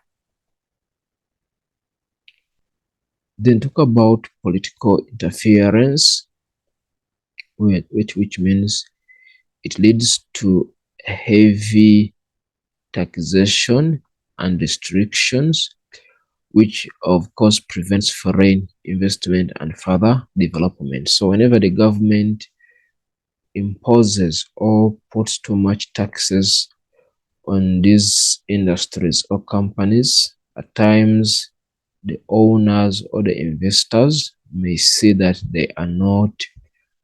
Speaker 1: Then talk about political interference, which means it leads to heavy taxation and restrictions, which of course prevents foreign investment and further development. So whenever the government imposes or puts too much taxes on these industries or companies, at times the owners or the investors may see that they are not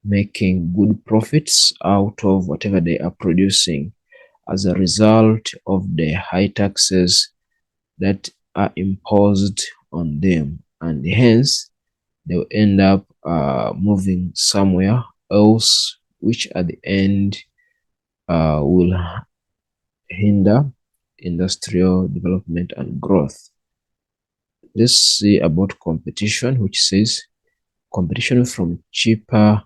Speaker 1: making good profits out of whatever they are producing as a result of the high taxes that are imposed on them, and hence they'll end up moving somewhere else, which at the end will hinder industrial development and growth. Let's see about competition, which says competition from cheaper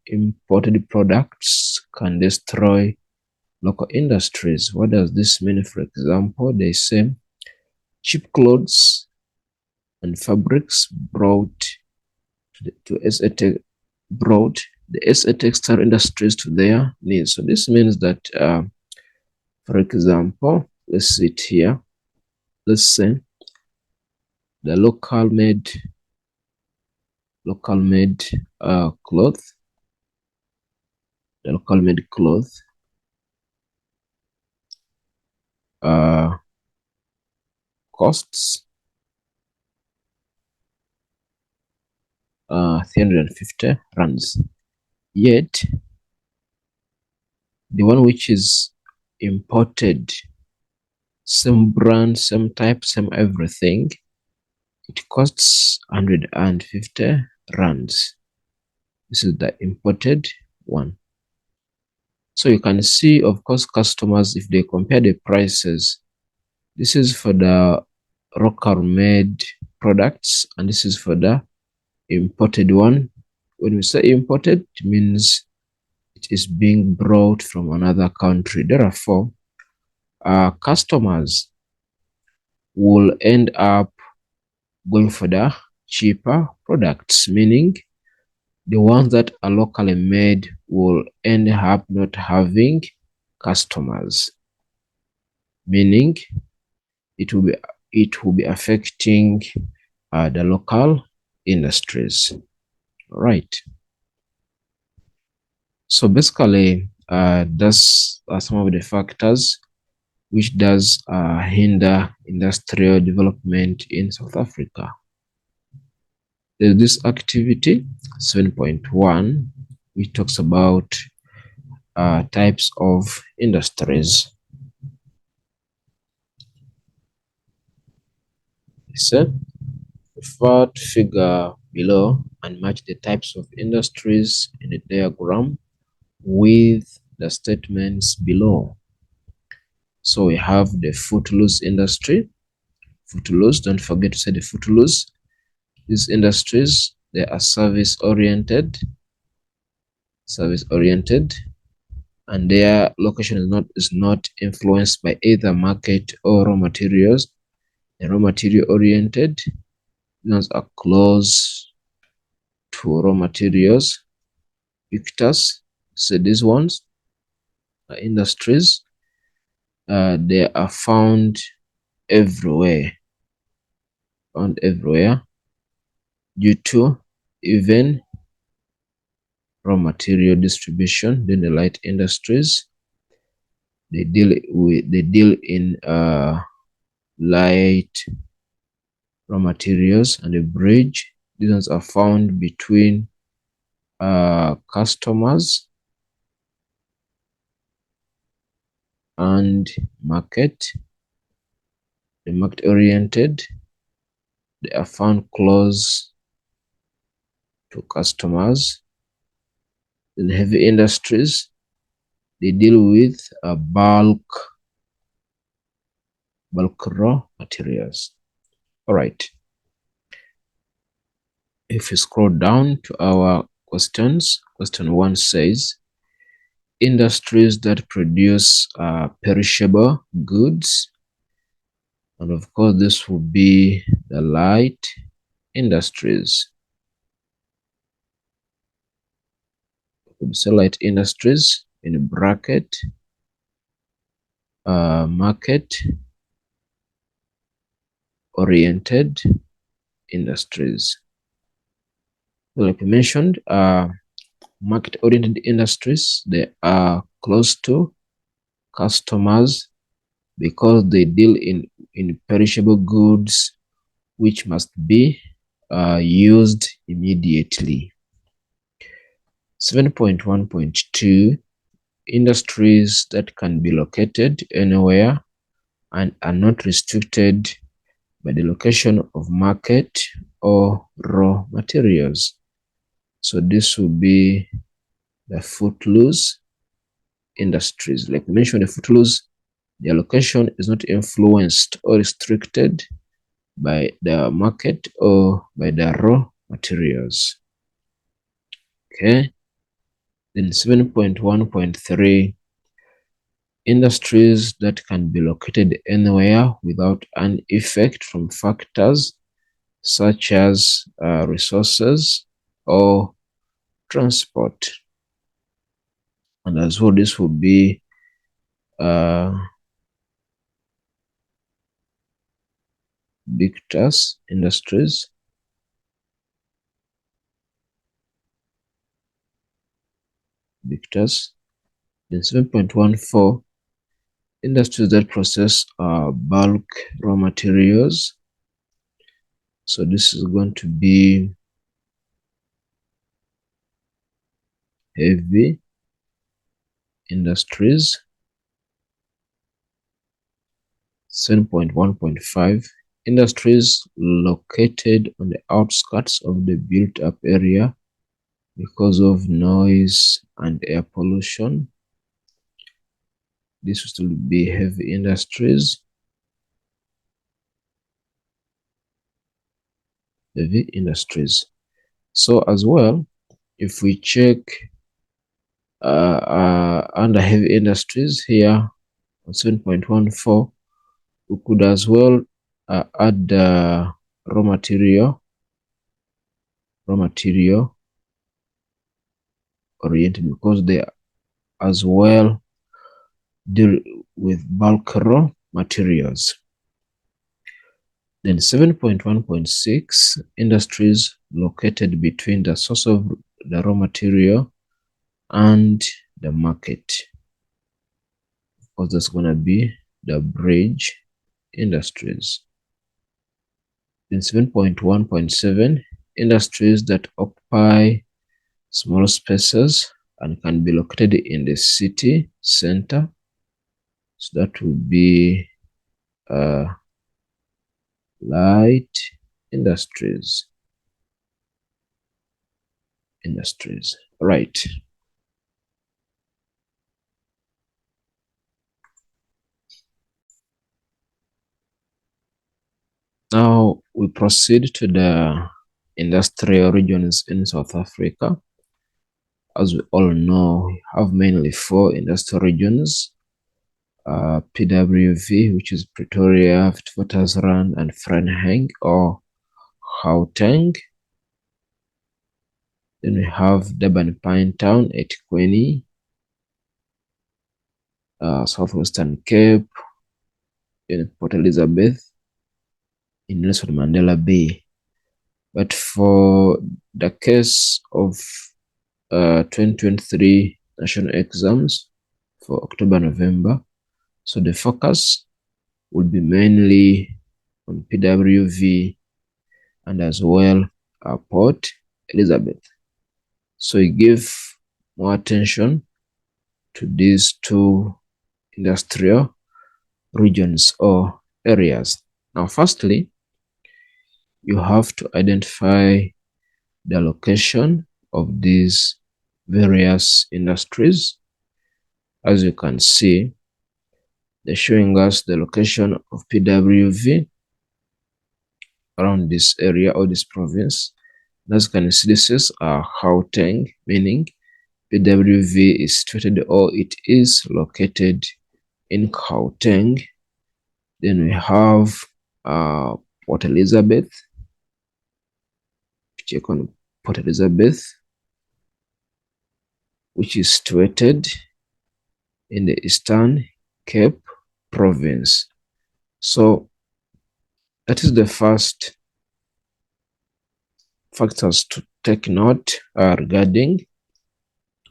Speaker 1: imported products can destroy local industries. What does this mean? For example, they say cheap clothes and fabrics brought the SA textile industries to their needs. So this means that, for example, let's see it here. Let's say the local made cloth, the local made cloth costs 350 rands. Yet the one which is imported, same brand, same type, same everything, it costs 150 rands. This is the imported one. So you can see, of course, customers, if they compare the prices, this is for the local made products and this is for the imported one. When we say imported, it means it is being brought from another country. Therefore, customers will end up going for the cheaper products, meaning the ones that are locally made will end up not having customers, meaning it will be affecting the local industries. All right. So basically, those are some of the factors which does hinder industrial development in South Africa. There's this activity 7.1, which talks about types of industries. So, refer to figure below and match the types of industries in the diagram with the statements below. So we have the footloose industry. Footloose, don't forget to say the footloose. These industries, they are service oriented, and their location is not influenced by either market or raw materials. The raw material oriented ones are close to raw materials. Pictures, So these ones are industries. They are found everywhere, due to even raw material distribution. Then the light industries, they deal in light raw materials, and the bridge. These ones are found between customers and market. The market oriented, they are found close to customers. Then heavy industries, they deal with bulk raw materials. All right. If you scroll down to our questions, question 1 says, industries that produce perishable goods. And of course, this will be the light industries. So light industries in bracket, market oriented industries. So like I mentioned, market oriented industries, they are close to customers because they deal in perishable goods which must be used immediately. 7.1.2, industries that can be located anywhere and are not restricted by the location of market or raw materials. So this will be the footloose industries. Like we mentioned, the footloose, their location is not influenced or restricted by the market or by the raw materials. Okay. Then 7.1.3, industries that can be located anywhere without an effect from factors such as resources or transport. And as well, this will be Victus Industries. Victus. Then 7.14, industries that process bulk raw materials. So this is going to be heavy industries. 7.1.5, industries located on the outskirts of the built-up area because of noise and air pollution. This will still be heavy industries. Heavy industries. So as well, if we check under heavy industries here on 7.14, we could as well add the raw material oriented, because they as well deal with bulk raw materials. Then 7.1.6, industries located between the source of the raw material and the market. Of course, that's going to be the bridge industries. Then 7.1.7, industries that occupy small spaces and can be located in the city center. So that will be light industries. Right. Now we proceed to the industrial regions in South Africa. As we all know, we have mainly 4 industrial regions. PWV, which is Pretoria, Witwatersrand, and Vryheid or Gauteng. Then we have Durban Pine Town at Kweni, Southwestern Cape, in Port Elizabeth, in Nelson Mandela Bay. But for the case of 2023 national exams for October, November, so the focus will be mainly on PWV and as well Port Elizabeth. So we give more attention to these two industrial regions or areas. Now, firstly, you have to identify the location of these various industries. As you can see, they're showing us the location of PWV around this area or this province. As you can see, this is Gauteng, meaning PWV is situated or it is located in Gauteng. Then we have Port Elizabeth. Check on Port Elizabeth, which is situated in the Eastern Cape province. So that is the first factors to take note regarding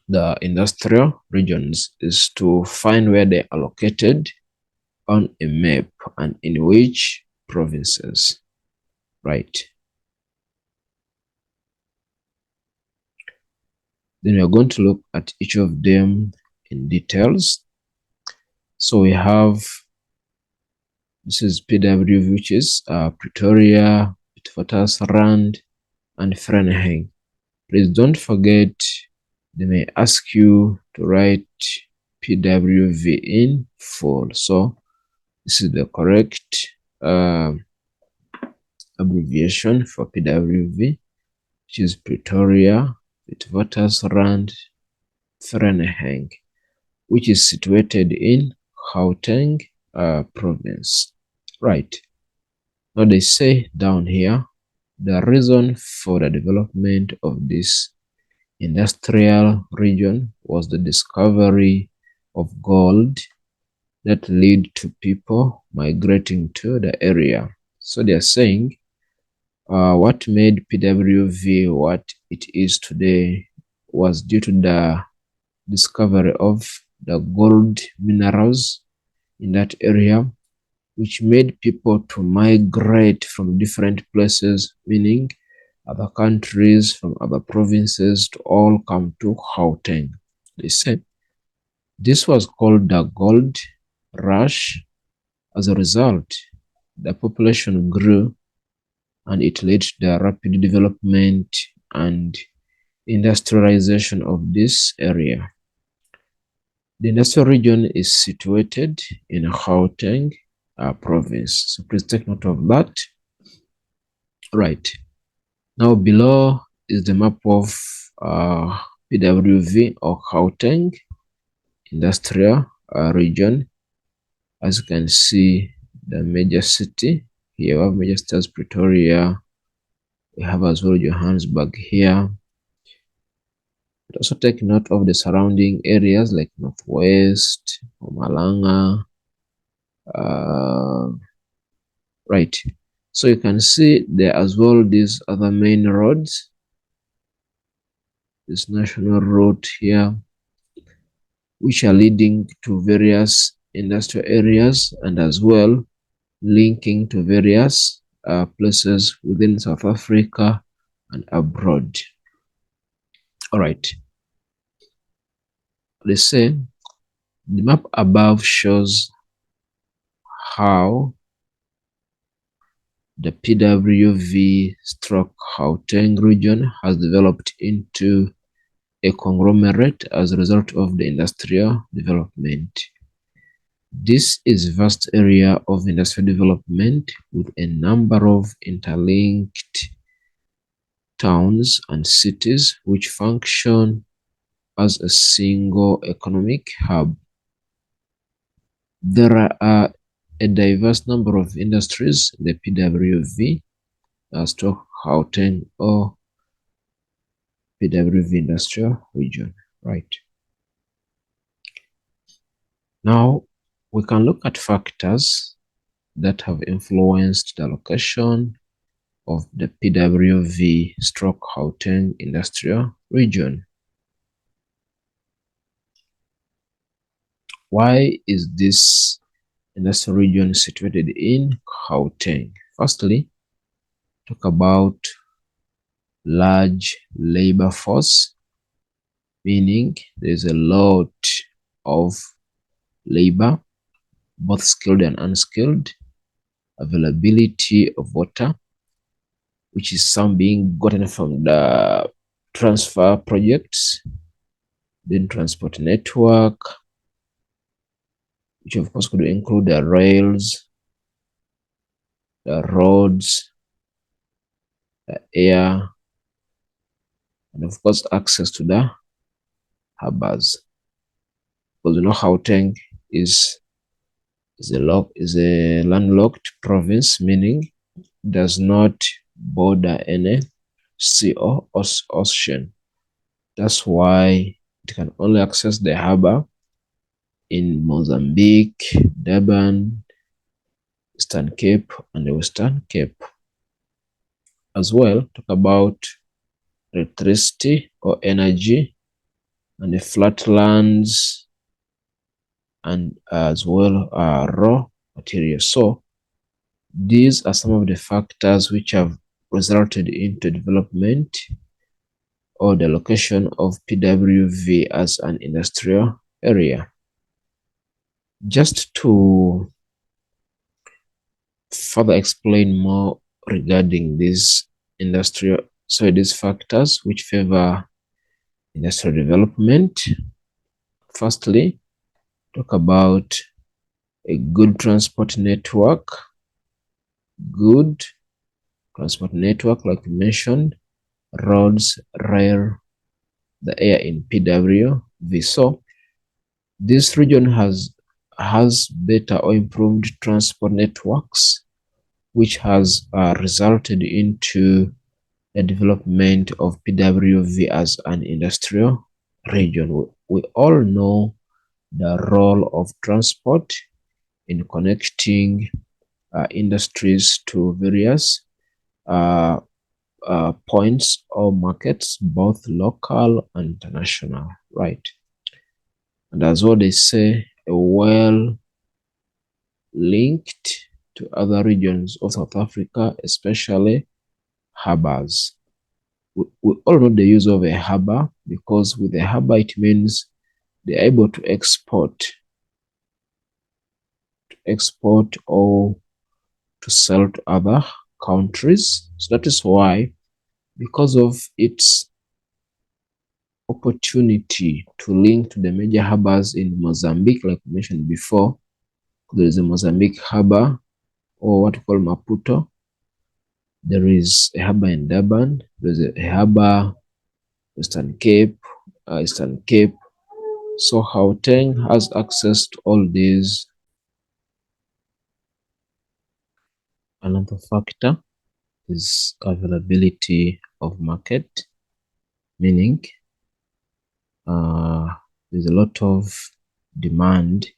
Speaker 1: the industrial regions, is to find where they are located on a map and in which provinces, right? Then we are going to look at each of them in details. So we have, this is PW, which is Pretoria, Witwatersrand, and Vereeniging. Please don't forget, they may ask you to write PWV in full. So this is the correct abbreviation for PWV, which is Pretoria, Witwatersrand, Vereeniging, which is situated in Gauteng province. Right. Now they say down here, the reason for the development of this industrial region was the discovery of gold that led to people migrating to the area. So they are saying what made PWV what it is today was due to the discovery of the gold minerals in that area, which made people to migrate from different places, meaning other countries, from other provinces, to all come to Gauteng. They said this was called the gold rush. As a result, the population grew and it led to the rapid development and industrialization of this area. The industrial region is situated in Gauteng province. So please take note of that. Right. Now below is the map of PWV or Gauteng industrial region. As you can see, the major city here, we have major cities Pretoria. We have as well Johannesburg here. But also take note of the surrounding areas like Northwest, Mpumalanga. Right. So you can see there as well these other main roads. This national road here, which are leading to various industrial areas and as well linking to various places within South Africa and abroad. All right. They say the map above shows how the PWV/Gauteng region has developed into a conglomerate as a result of the industrial development. This is a vast area of industrial development with a number of interlinked towns and cities which function as a single economic hub. There are a diverse number of industries in the PWV as to Gauteng or PWV industrial region, right? Now, we can look at factors that have influenced the location of the PWV/Gauteng industrial region. Why is this industrial region situated in Gauteng? Firstly, talk about large labor force, meaning there's a lot of labor, both skilled and unskilled, availability of water, which is some being gotten from the transfer projects, then transport network, which of course could include the rails, the roads, the air, and of course access to the harbors. Because you know Gauteng is a landlocked province, meaning does not border any sea or ocean. That's why it can only access the harbor in Mozambique, Durban, Eastern Cape, and the Western Cape. As well, talk about electricity or energy and the flatlands, and as well raw materials. So these are some of the factors which have resulted into development or the location of PWV as an industrial area. Just to further explain more regarding these factors which favor industrial development. Firstly, talk about a good transport network. Good transport network, like we mentioned, roads, rail, the air in PWV. So this region has better or improved transport networks, which has resulted into the development of PWV as an industrial region. We all know the role of transport in connecting industries to various points or markets, both local and international, right? And as well, they say, a well linked to other regions of South Africa, especially harbors. We all know the use of a harbor, because with a harbor it means they're able to export or to sell to other countries. So that is why, because of its opportunity to link to the major harbors in Mozambique, like we mentioned before, there is a Mozambique harbor, or what we call Maputo. There is a harbor in Durban. There is a harbor Eastern Cape. So Gauteng has access to all these. Another factor is availability of market, meaning there's a lot of demand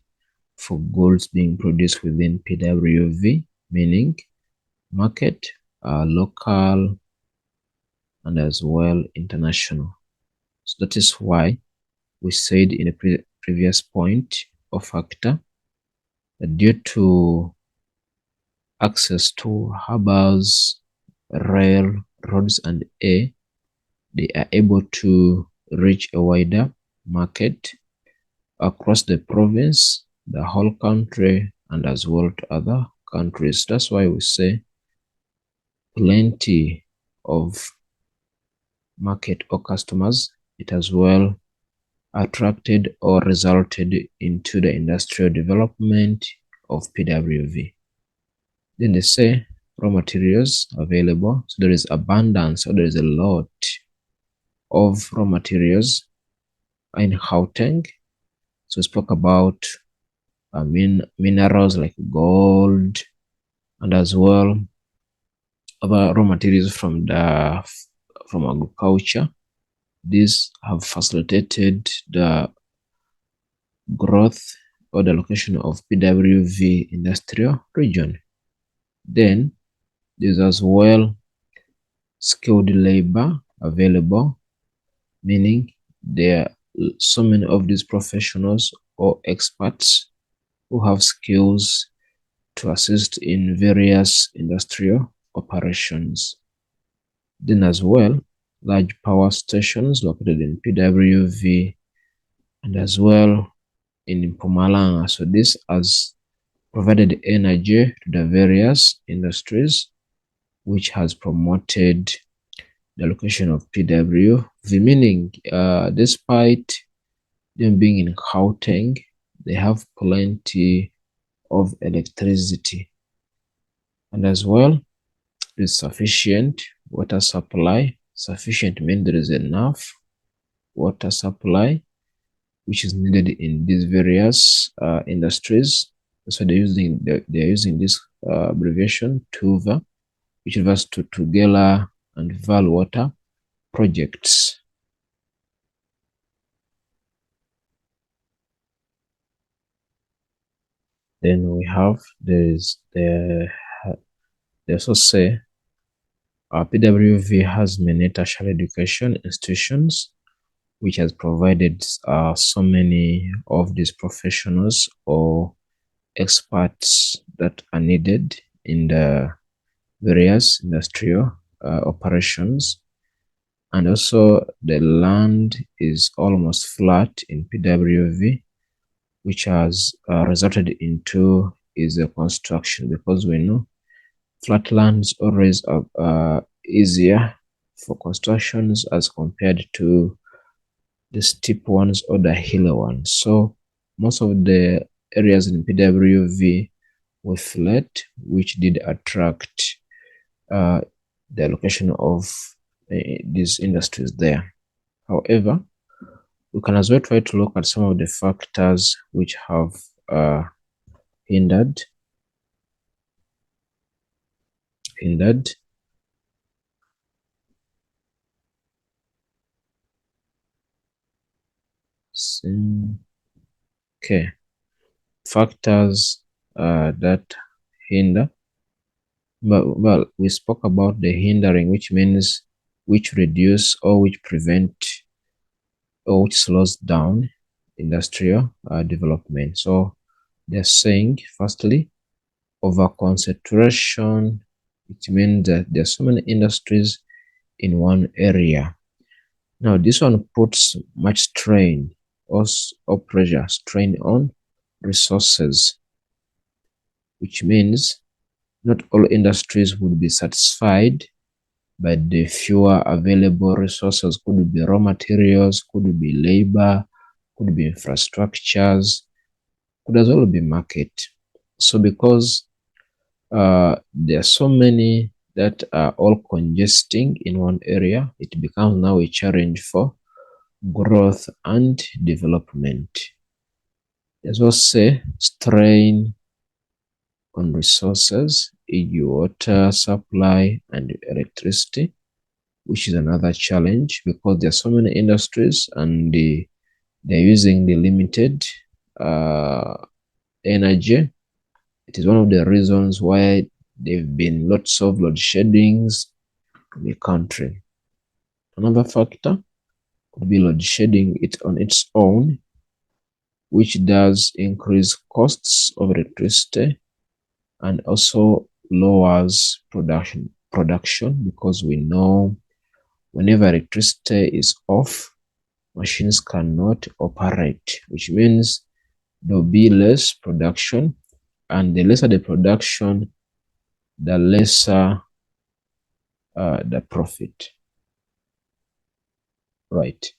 Speaker 1: for goods being produced within PWV, meaning market, local, and as well international. So that is why we said in a previous point or factor that due to access to harbors, rail, roads, and air, they are able to reach a wider market across the province, the whole country, and as well to other countries. That's why we say plenty of market or customers. It as well attracted or resulted into the industrial development of PWV. Then they say raw materials available. So there is abundance, or there is a lot of raw materials in Gauteng. So we spoke about minerals like gold, and as well other raw materials from agriculture, These have facilitated the growth or the location of PWV industrial region. Then there's as well skilled labor available, meaning there are so many of these professionals or experts who have skills to assist in various industrial operations. Then as well, large power stations located in PWV and as well in Mpumalanga. So this has provided energy to the various industries, which has promoted the location of PWV, meaning despite them being in Gauteng, they have plenty of electricity. And as well, there's sufficient water supply. Sufficient means there is enough water supply which is needed in these various industries. So they're using this abbreviation TUVA, which refers to Tugela and Val Water projects. Then we have they also say PWV has many tertiary education institutions which has provided so many of these professionals or experts that are needed in the various industrial operations. And also the land is almost flat in PWV, which has resulted into is a construction, because we know flat lands always are easier for constructions as compared to the steep ones or the hilly ones. So most of the areas in PWV were flat, which did attract the location of these industries there. However, we can as well try to look at some of the factors which have hindered. Okay, factors that hinder. Well, we spoke about the hindering, which means which reduce or which prevent or which slows down industrial development. So they're saying, firstly, over concentration. It means that there's so many industries in one area. Now, this one puts much strain or pressure, strain on resources, which means not all industries would be satisfied by the fewer available resources. Could be raw materials, could be labor, could be infrastructures, could as well be market. So because there are so many that are all congesting in one area, it becomes now a challenge for growth and development. There's also strain on resources, e.g. water supply and electricity, which is another challenge because there are so many industries and they're using the limited energy. It is one of the reasons why there have been lots of load sheddings in the country. Another factor could be load shedding it on its own, which does increase costs of electricity and also lowers production because we know whenever electricity is off, machines cannot operate, which means there'll be less production, and the lesser the production, the lesser the profit. Right.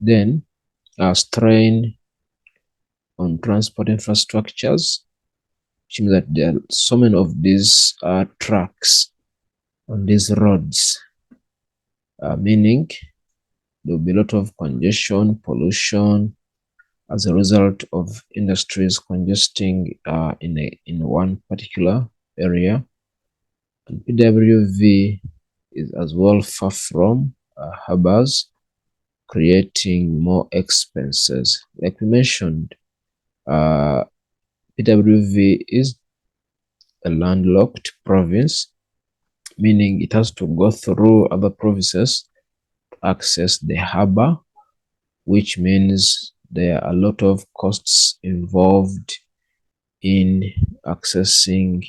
Speaker 1: Then strain on transport infrastructures, which means that there are so many of these trucks on these roads, meaning there will be a lot of congestion, pollution as a result of industries congesting in one particular area. And PWV is as well far from harbors, creating more expenses. Like we mentioned, PWV is a landlocked province, meaning it has to go through other provinces to access the harbor, which means there are a lot of costs involved in accessing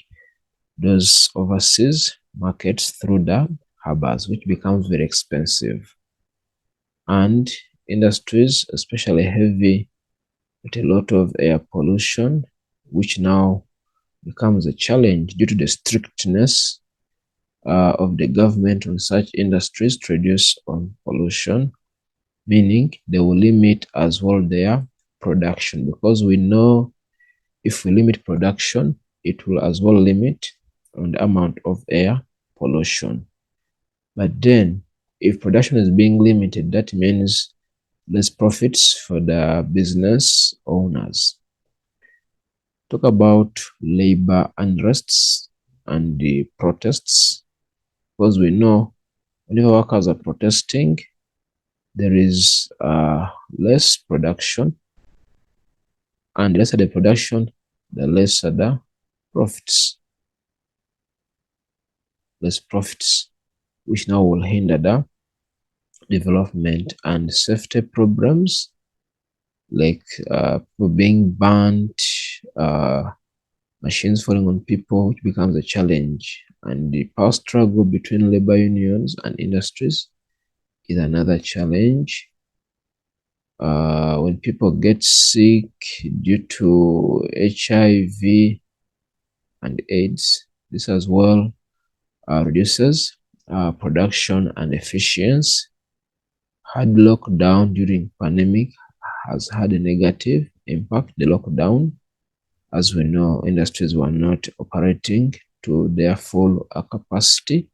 Speaker 1: those overseas markets through the harbors, which becomes very expensive. And industries, especially heavy, with a lot of air pollution, which now becomes a challenge due to the strictness of the government on such industries to reduce on pollution, meaning they will limit as well their production, because we know if we limit production, it will as well limit on the amount of air pollution. But then if production is being limited, that means less profits for the business owners. Talk about labor unrests and the protests, because we know whenever workers are protesting, there is less production, and the lesser the production, the lesser the profits. Less profits, which now will hinder the development and safety programs, like people being burnt, machines falling on people, which becomes a challenge. And the power struggle between labor unions and industries is another challenge. When people get sick due to HIV and AIDS, this as well reduces production and efficiency. Hard lockdown during pandemic has had a negative impact. The lockdown, as we know, industries were not operating to their full capacity,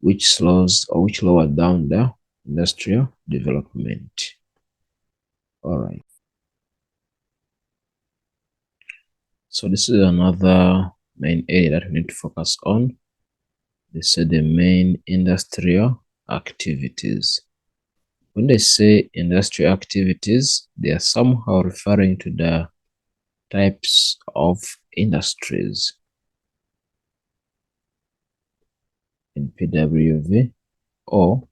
Speaker 1: which slows or which lowered down the industrial development. All right. So this is another main area that we need to focus on. They say the main industrial activities. When they say industrial activities, they are somehow referring to the types of industries in PWV, or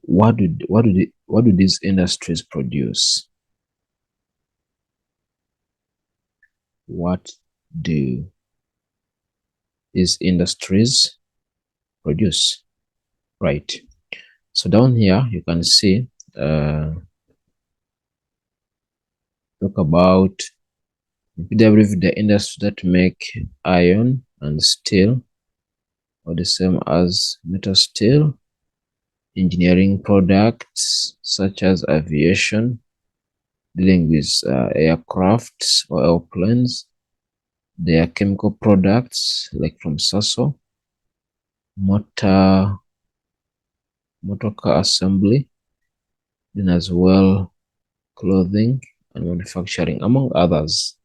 Speaker 1: what do these industries produce? What do these industries produce? Right. So down here you can see talk about PWV, the industries that make iron and steel, or the same as metal steel, engineering products such as aviation, dealing with aircrafts or airplanes. There are chemical products like from Sasso, motor car assembly, then as well clothing and manufacturing, among others.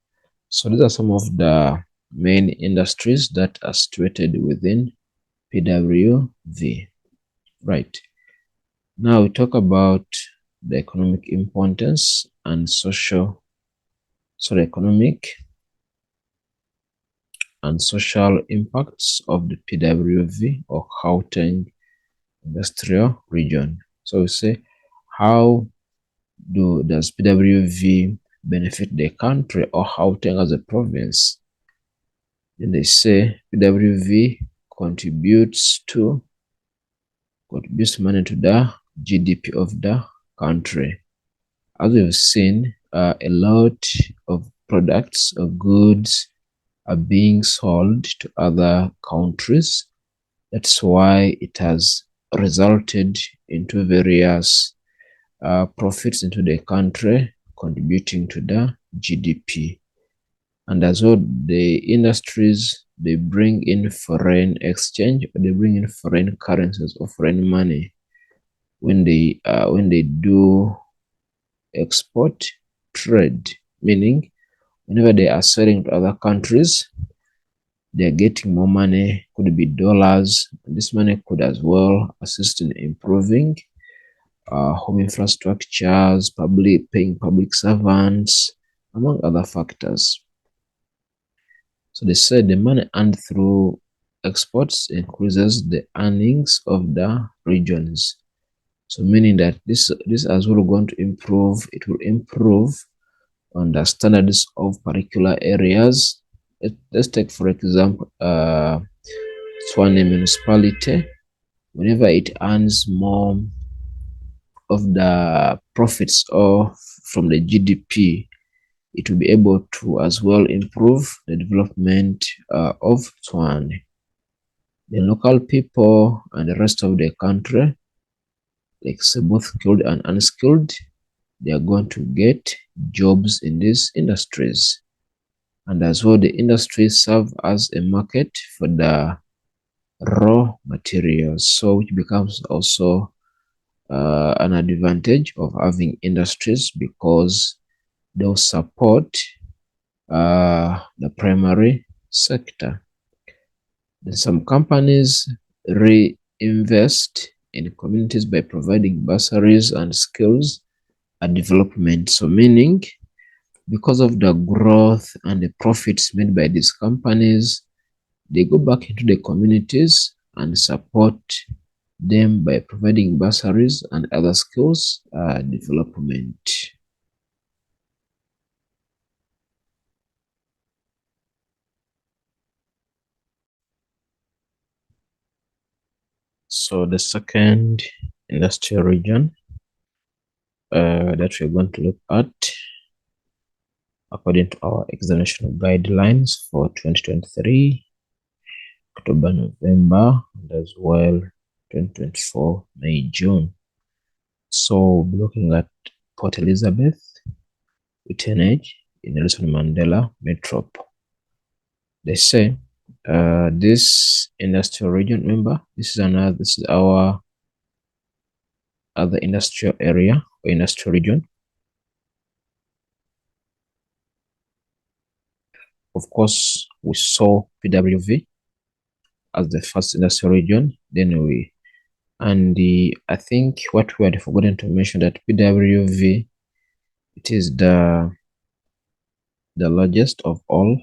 Speaker 1: So these are some of the main industries that are situated within PWV. Right. Now we talk about the economic importance and economic and social impacts of the PWV or Gauteng industrial region. So we say, how does PWV benefit the country or Gauteng as a province? Then they say PWV contributes money to the GDP of the country. As we've seen, a lot of products or goods are being sold to other countries. That's why it has resulted into various profits into the country, contributing to the GDP. And as well, the industries, they bring in foreign exchange, or they bring in foreign currencies or foreign money when they do export trade, meaning whenever they are selling to other countries, they are getting more money, could be dollars. This money could as well assist in improving home infrastructures, paying public servants, among other factors. So they said the money earned through exports increases the earnings of the regions. So meaning that this as well going to improve, it will improve on the standards of particular areas. Let's take for example Swane municipality. Whenever it earns more of the profits or from the GDP, it will be able to as well improve the development of Swane. The local people and the rest of the country, like say both skilled and unskilled, they are going to get jobs in these industries. And as well, the industries serve as a market for the raw materials, so which becomes also an advantage of having industries, because they'll support the primary sector. Then some companies reinvest in communities by providing bursaries and skills and development. So meaning, because of the growth and the profits made by these companies, they go back into the communities and support them by providing bursaries and other skills development. So the second industrial region that we're going to look at, according to our examination guidelines for 2023, October, November, and as well 2024, May, June. So we'll be looking at Port Elizabeth, Uitenhage, in Nelson Mandela Metro. They say this industrial region, remember, this is our other industrial area or industrial region. Of course, we saw PWV as the first industrial region. I think what we had forgotten to mention, that PWV, it is the largest of all,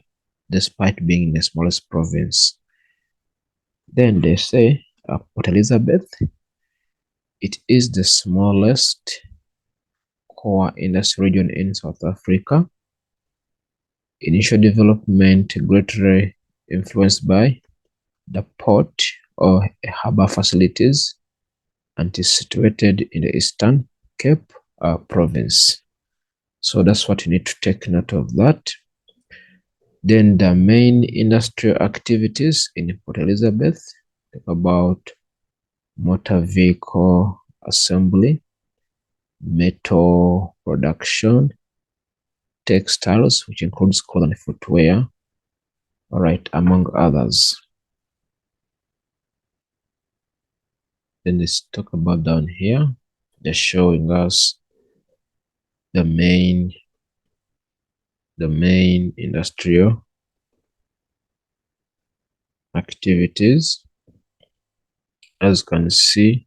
Speaker 1: despite being the smallest province. Then they say Port Elizabeth, it is the smallest core industrial region in South Africa. Initial development greatly influenced by the port or harbor facilities, and is situated in the Eastern Cape province. So that's what you need to take note of that. Then the main industrial activities in Port Elizabeth, talk about motor vehicle assembly, metal production, textiles, which includes cloth and footwear, all right, among others. Then let's talk about down here, they're showing us the main industrial activities. As you can see,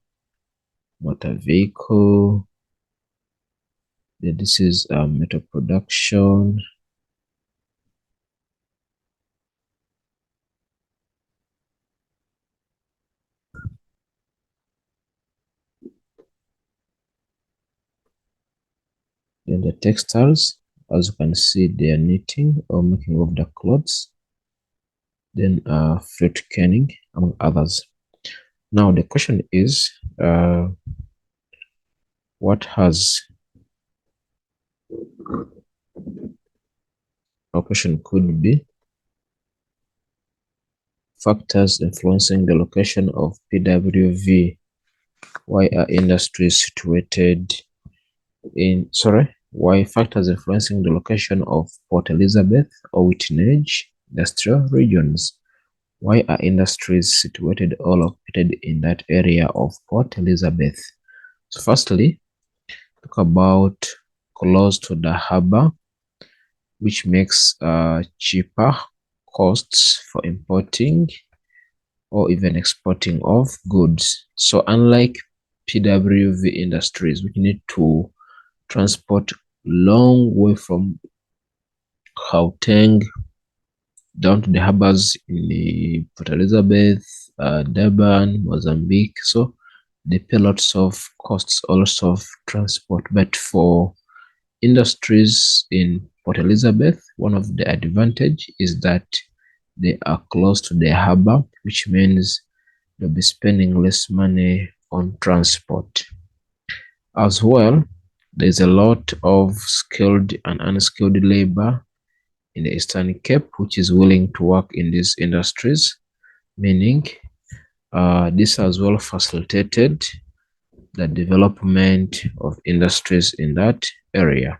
Speaker 1: motor vehicle, then this is metal production, then the textiles, as you can see, they are knitting or making of the clothes, then fruit canning, among others. Now the question is, what has, our question could be, factors influencing the location of PWV. Why are industries situated in, why factors influencing the location of Port Elizabeth or Uitenhage industrial regions? Why are industries situated or located in that area of Port Elizabeth? So firstly, talk about close to the harbor, which makes cheaper costs for importing or even exporting of goods. So unlike PWV industries, which need to transport long way from Gauteng down to the harbors in the Port Elizabeth, Durban, Mozambique. So they pay lots of costs also of transport. But for industries in Port Elizabeth, one of the advantage is that they are close to the harbor, which means they'll be spending less money on transport. As well, there's a lot of skilled and unskilled labor in the Eastern Cape, which is willing to work in these industries, meaning this has well facilitated the development of industries in that area.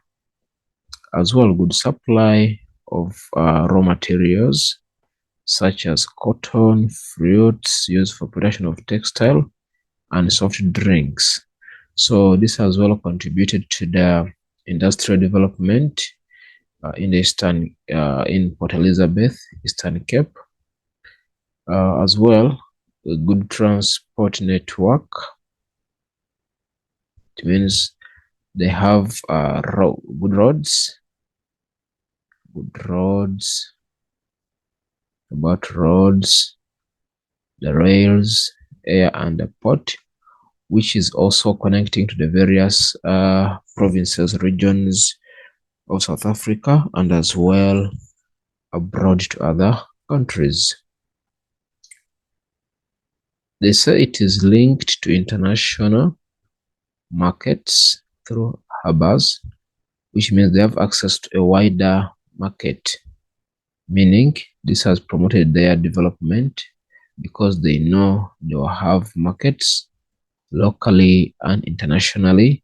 Speaker 1: As well, good supply of raw materials such as cotton, fruits used for production of textile, and soft drinks. So this has well contributed to the industrial development in the in Port Elizabeth, Eastern Cape. As well, a good transport network. It means they have good roads, about roads, the rails, air, and the port, which is also connecting to the various provinces, regions of South Africa, and as well abroad to other countries. They say it is linked to international markets through harbors, which means they have access to a wider market, meaning this has promoted their development because they know they will have markets locally and internationally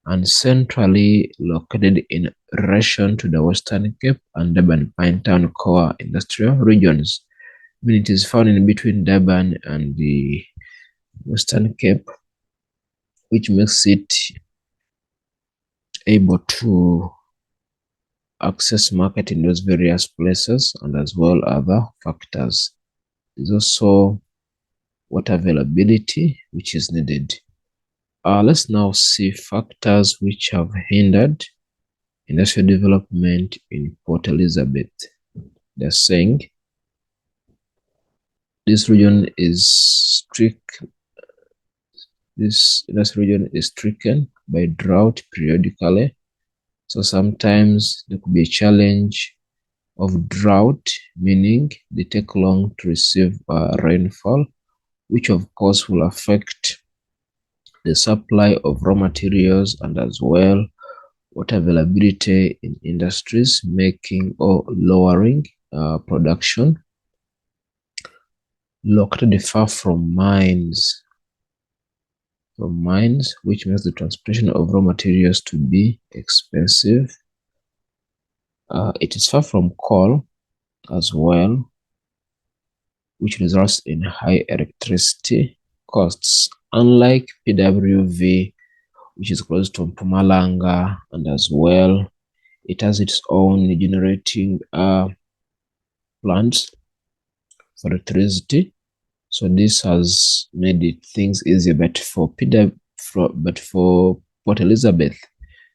Speaker 1: and centrally located in relation to the Western Cape and Durban Pinetown core industrial regions. I mean, it is found in between Durban and the Western Cape, which makes it able to access market in those various places, and as well other factors. There's also water availability, which is needed. Let's now see factors which have hindered industrial development in Port Elizabeth. They're saying this region is stricken by drought periodically. So sometimes there could be a challenge of drought, meaning they take long to receive rainfall, which of course will affect the supply of raw materials and as well water availability in industries, making or lowering production. Located far from mines, which makes the transportation of raw materials to be expensive. It is far from coal as well, which results in high electricity costs. Unlike PWV, which is close to Mpumalanga, and as well, it has its own generating plants for electricity. So this has made things easier, but for Port Elizabeth,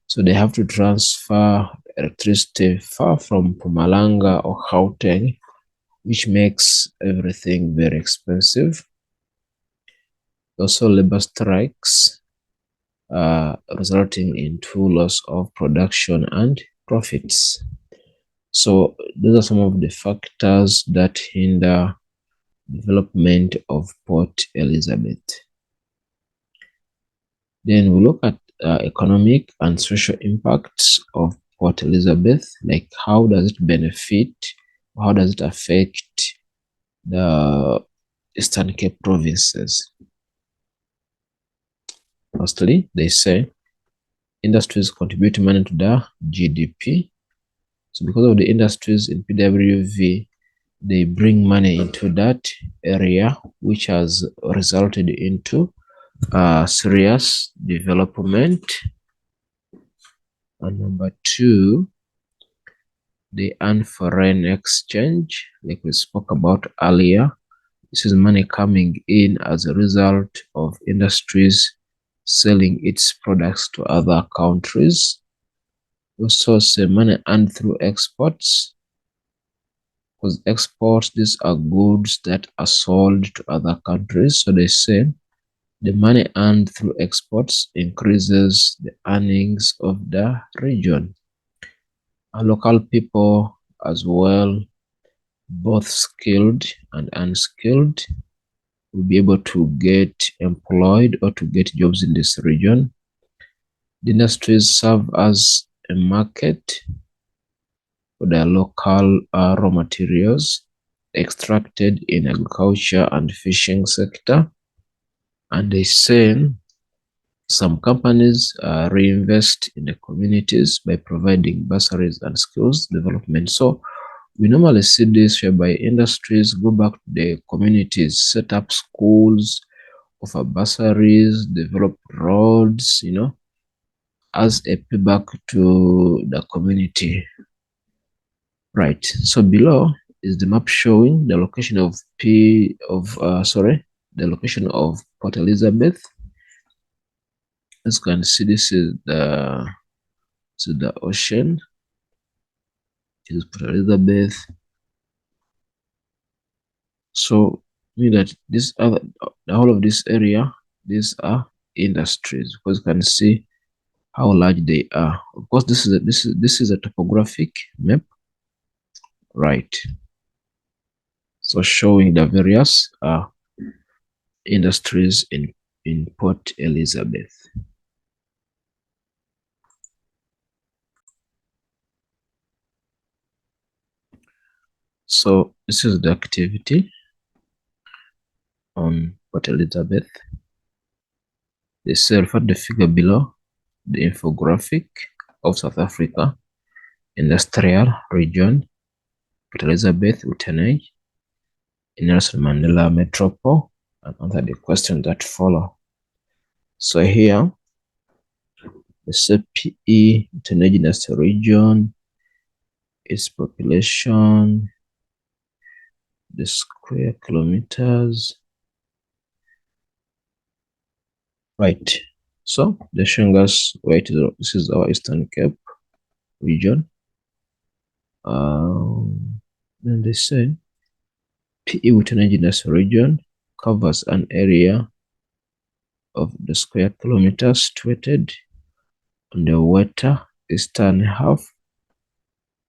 Speaker 1: so they have to transfer electricity far from Mpumalanga or Gauteng, which makes everything very expensive. Also, labor strikes resulting into loss of production and profits. So those are some of the factors that hinder development of Port Elizabeth. Then we look at economic and social impacts of Port Elizabeth, like how does it benefit, how does it affect the Eastern Cape provinces. Firstly, they say industries contribute money to the GDP. So because of the industries in PWV, they bring money into that area, which has resulted into serious development. And number two, they earn foreign exchange, like we spoke about earlier. This is money coming in as a result of industries selling its products to other countries. Also say money earned through exports, because exports, these are goods that are sold to other countries. So they say the money earned through exports increases the earnings of the region. Local people as well, both skilled and unskilled, will be able to get employed or to get jobs in this region. The industries serve as a market for the local raw materials extracted in agriculture and fishing sector. And they say some companies reinvest in the communities by providing bursaries and skills development. So we normally see this whereby industries go back to the communities, set up schools, offer bursaries, develop roads, as a payback to the community. Right. So below is the map showing the location of the location of Port Elizabeth. As you can see, this is the ocean. This is Port Elizabeth. So mean that the whole of this area, these are industries, because you can see how large they are. Of course, this is a topographic map, right? So showing the various industries in Port Elizabeth. So this is the activity on Port Elizabeth. They say refer the figure below the infographic of South Africa industrial region, Port Elizabeth, Uitenhage, in Nelson Mandela Metropole, and answer the questions that follow. So here, the CPE, Uitenhage industrial region, its population, the square kilometers. Right. So they're showing us where it is. This is our Eastern Cape region. Then they say PE Uitenhage industrial region covers an area of the square kilometers situated on the wetter eastern half.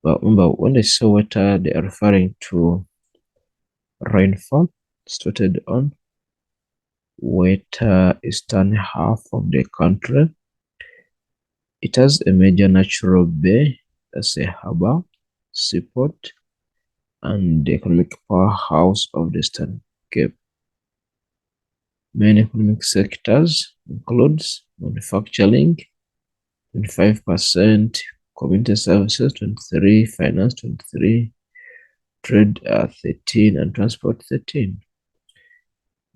Speaker 1: But remember, when they say wetter, they are referring to rainfall situated on wetter eastern half of the country. It has a major natural bay, that's a harbor, seaport, and the economic powerhouse of the Eastern Cape. Main economic sectors includes manufacturing, 25%, community services, 23%, finance, 23%, trade, 13%, and transport, 13%.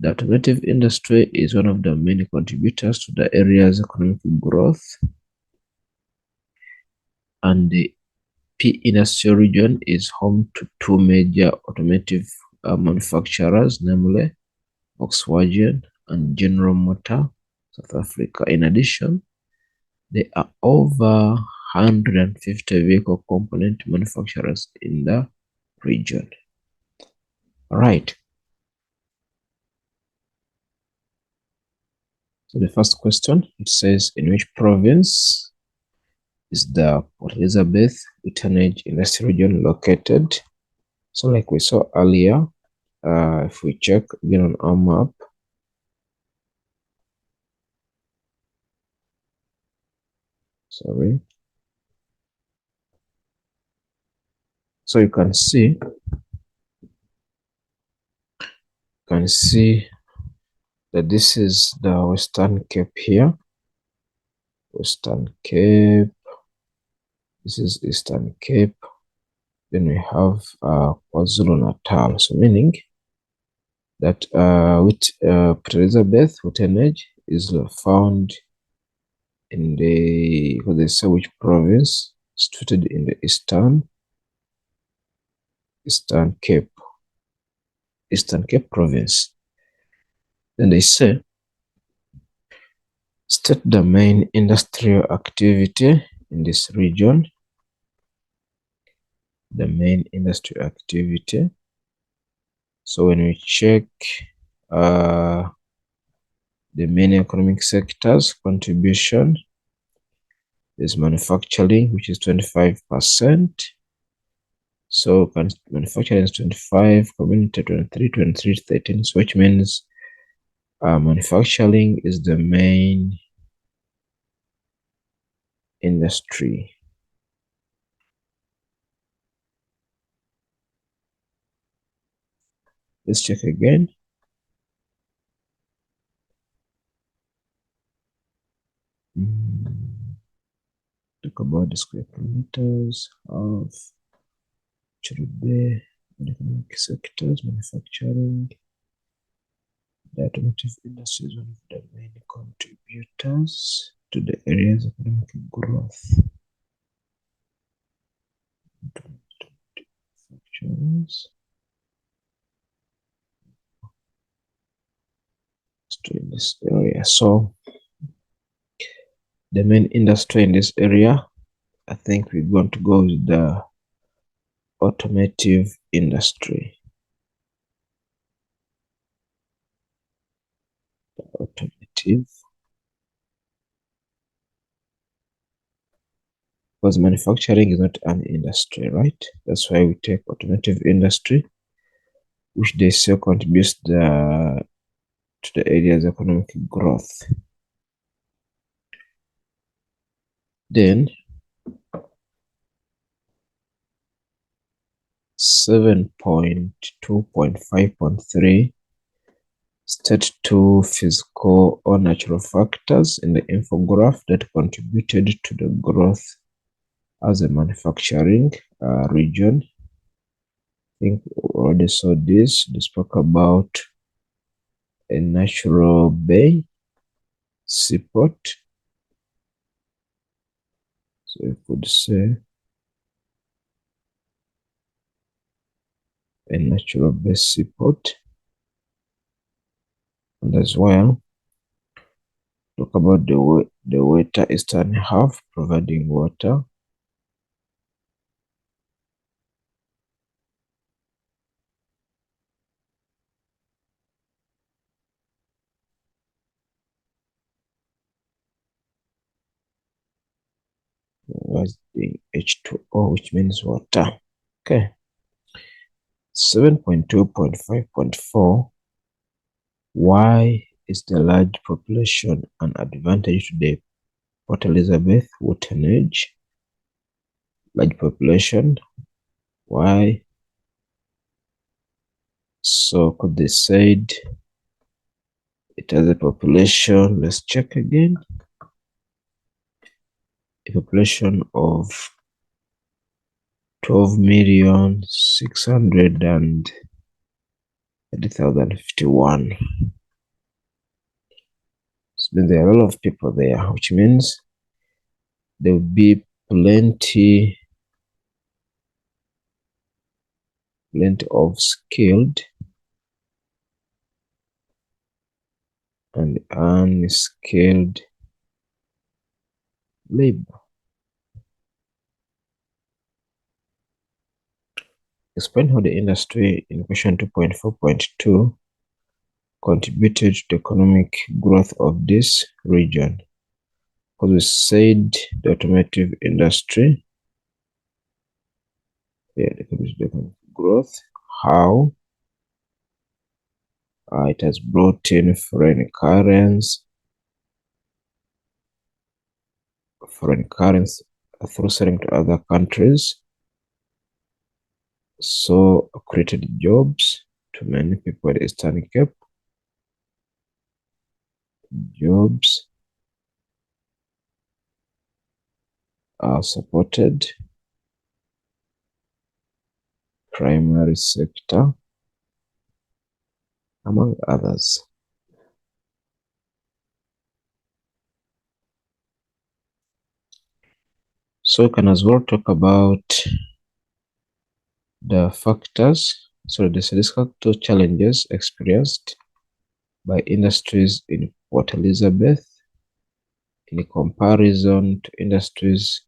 Speaker 1: The automotive industry is one of the main contributors to the area's economic growth, and the P industrial region is home to two major automotive manufacturers, namely Volkswagen and General Motors, South Africa. In addition, there are over 150 vehicle component manufacturers in the region. All right. So the first question, it says, in which province is the Port Elizabeth Uitenhage industrial region located? So like we saw earlier, if we check again on our map, sorry. So you can see that this is the Western Cape here. Western Cape. This is Eastern Cape. Then we have KwaZulu-Natal. So meaning that Port Elizabeth Uitenhage is found in the, because they say which province, situated in the Eastern Cape province. Then they say State the main industrial activity in this region. The main industrial activity. So when we check the main economic sectors contribution, is manufacturing, which is 25%. So manufacturing is 25, community 23, 23, 13. So which means manufacturing is the main industry. Let's check again. Talk about the square kilometers of Chirube, economic sectors, manufacturing. The automotive industry is one of the main contributors to the area's economic growth. Manufacturers in this area. So the main industry in this area, I think we're going to go with the automotive industry. Automotive, because manufacturing is not an industry, right? That's why we take automotive industry, which they say contributes to the area's economic growth. Then 7.2.5.3 state two physical or natural factors in the infograph that contributed to the growth as a manufacturing region. I think we already saw this. They spoke about a natural bay, seaport. So you could say a natural bay seaport. And as well, talk about the water eastern half providing water. Was the H2O, which means water. Okay. 7.2.5.4. Why is the large population an advantage to the Port Elizabeth waterage? Large population. Why? So could they said it has a population? Let's check again. A population of 12,630,051. So there are a lot of people there, which means there will be plenty of skilled and unskilled labor. Explain how the industry in question 2.4.2 contributed to the economic growth of this region. Because we said the automotive industry, the economic growth, how it has brought in foreign currency through selling to other countries. So created jobs to many people at the Eastern Cape. Jobs are supported primary sector, among others. So we can as well talk about the factors, so the statistical challenges experienced by industries in Port Elizabeth in comparison to industries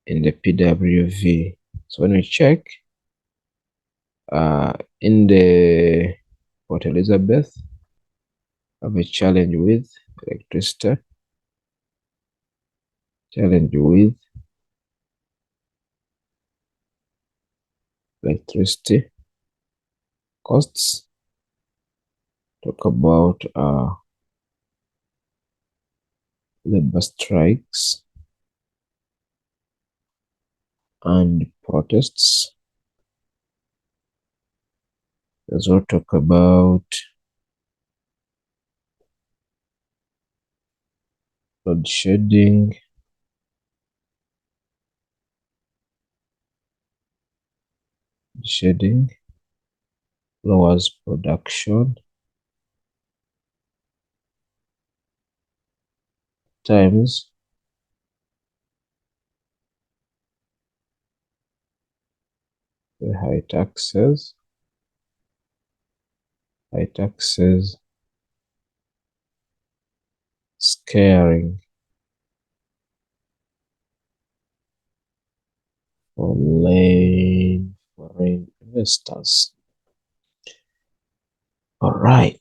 Speaker 1: in the PWV. So when we check in the Port Elizabeth, have a challenge with electricity, costs. Talk about labor strikes and protests. As well talk about load shedding, lowers production times the high taxes, scaring foreign investors. All right.